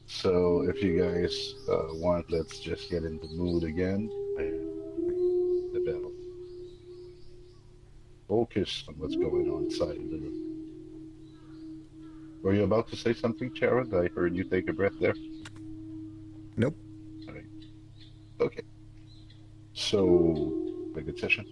Speaker 3: So if you guys want, let's just get in the mood again and the bell. Focus on what's going on inside the room. Were you about to say something, Sharon? I heard you take a breath there.
Speaker 6: Nope.
Speaker 3: All right. Okay. So, a good session.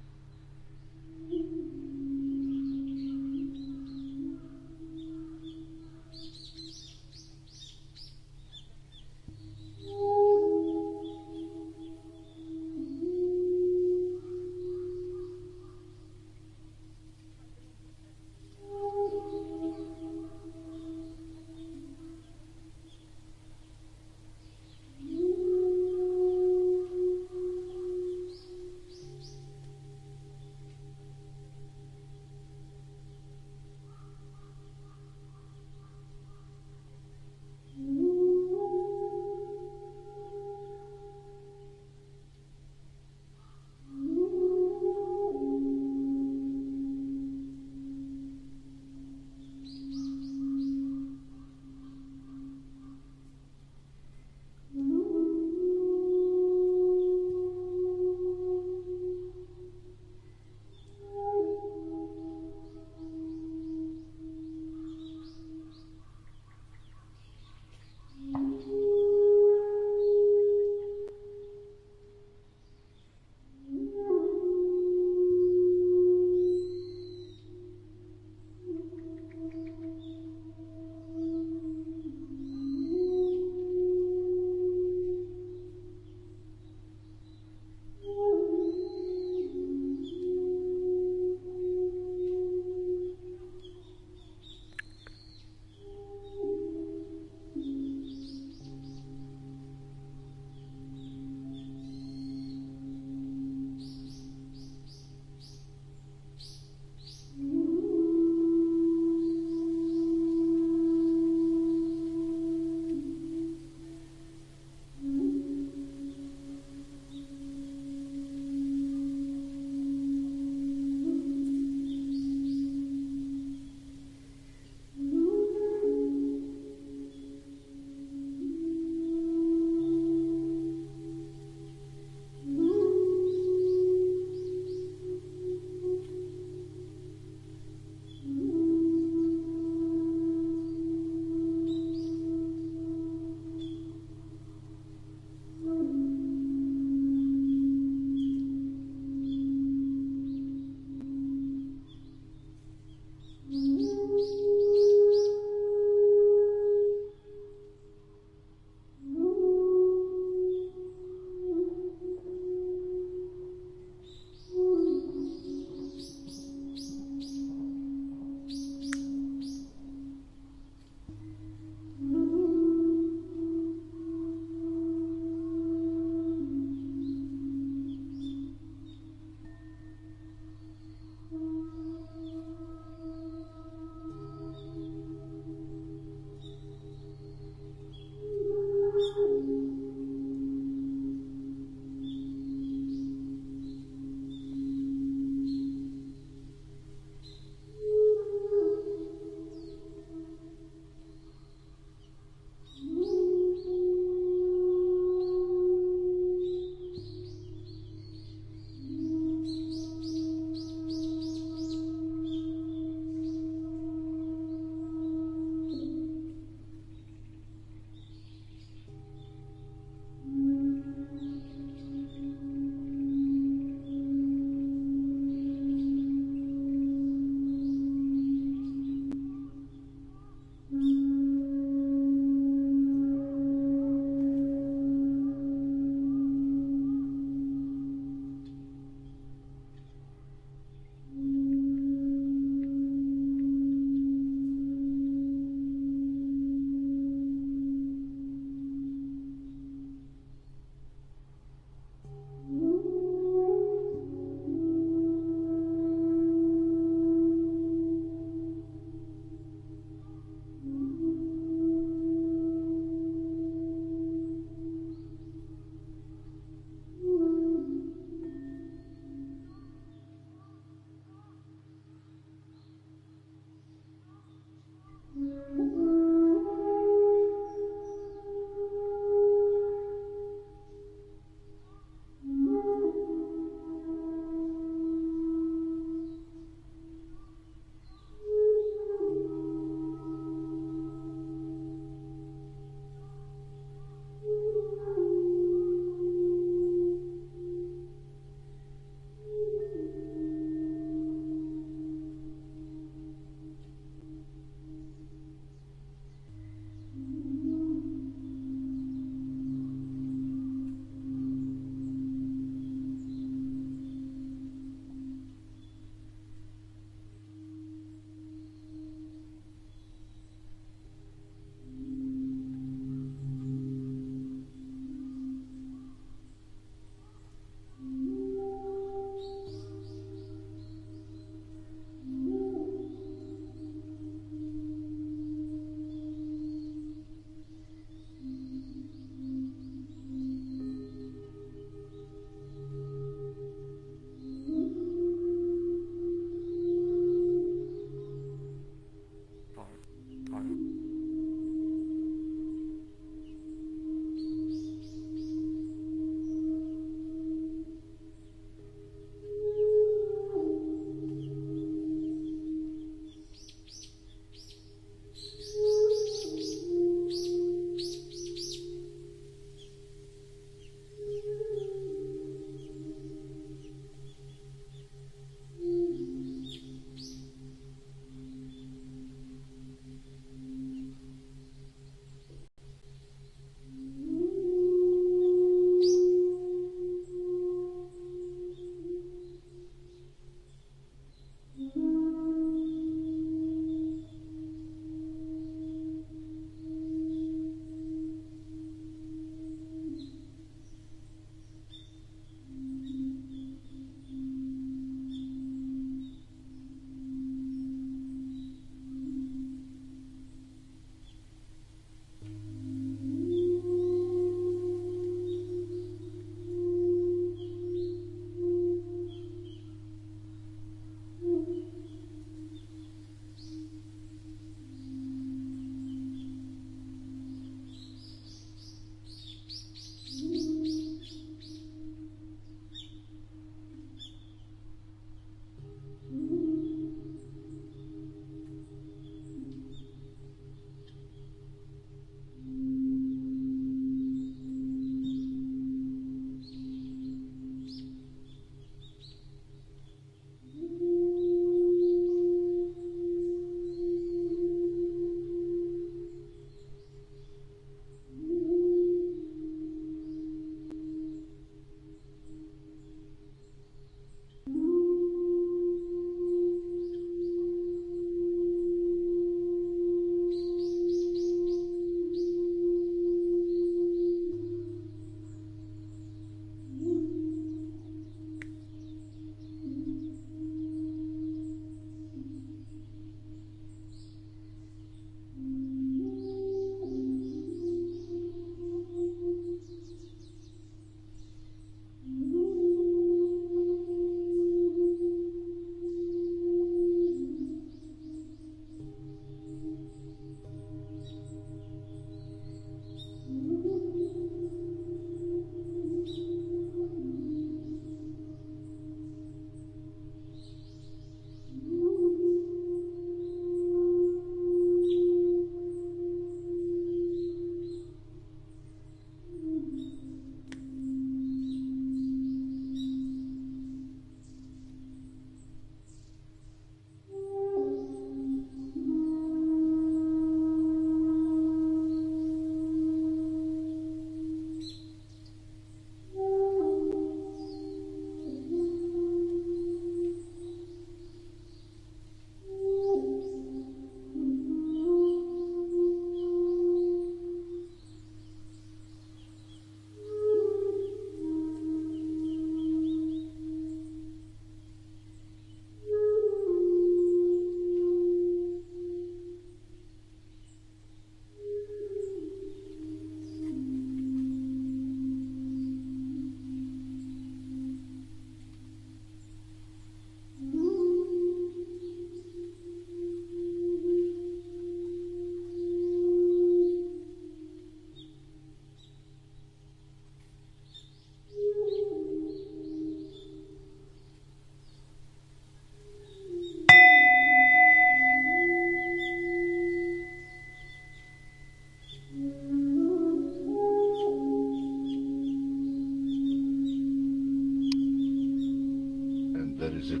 Speaker 3: is it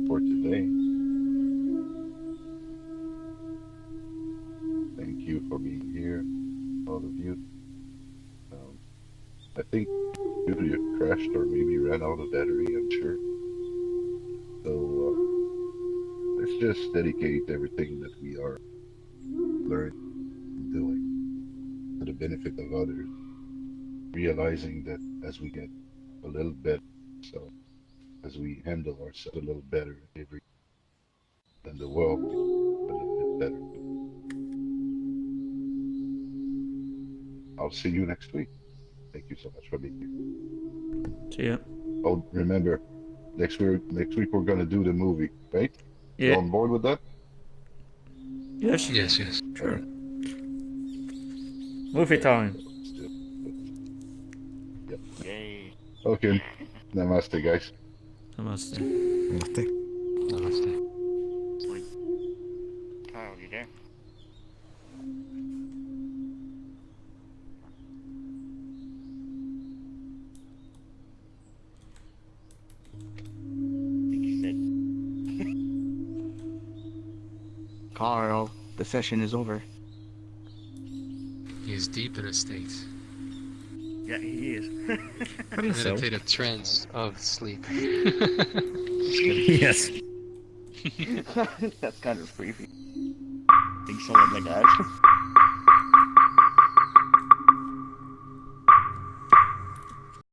Speaker 3: for today. Thank you for being here, all of you. I think you crashed or maybe ran out of battery, I'm sure. So let's just dedicate everything that we are learning and doing to the benefit of others, realizing that as we get a little better, so as we handle ourselves a little better, every then the world will be a little bit better. I'll see you next week. Thank you so much for being here.
Speaker 4: See ya.
Speaker 3: Oh, remember, next week we're gonna do the movie, right? You
Speaker 4: Yeah.
Speaker 3: on board with that?
Speaker 4: Yes.
Speaker 5: Yes, yes.
Speaker 4: Sure. Movie time.
Speaker 3: Let's do it. Yep.
Speaker 8: Yay.
Speaker 3: Okay. Namaste, guys.
Speaker 4: Namaste.
Speaker 6: Namaste.
Speaker 5: Namaste.
Speaker 8: Kyle, you there? I think he said.
Speaker 11: Carl, the session is over.
Speaker 5: He is deep in a state.
Speaker 8: Yeah, he is.
Speaker 5: Meditative trance of sleep.
Speaker 6: Yes.
Speaker 8: That's kind of creepy. Think someone like that.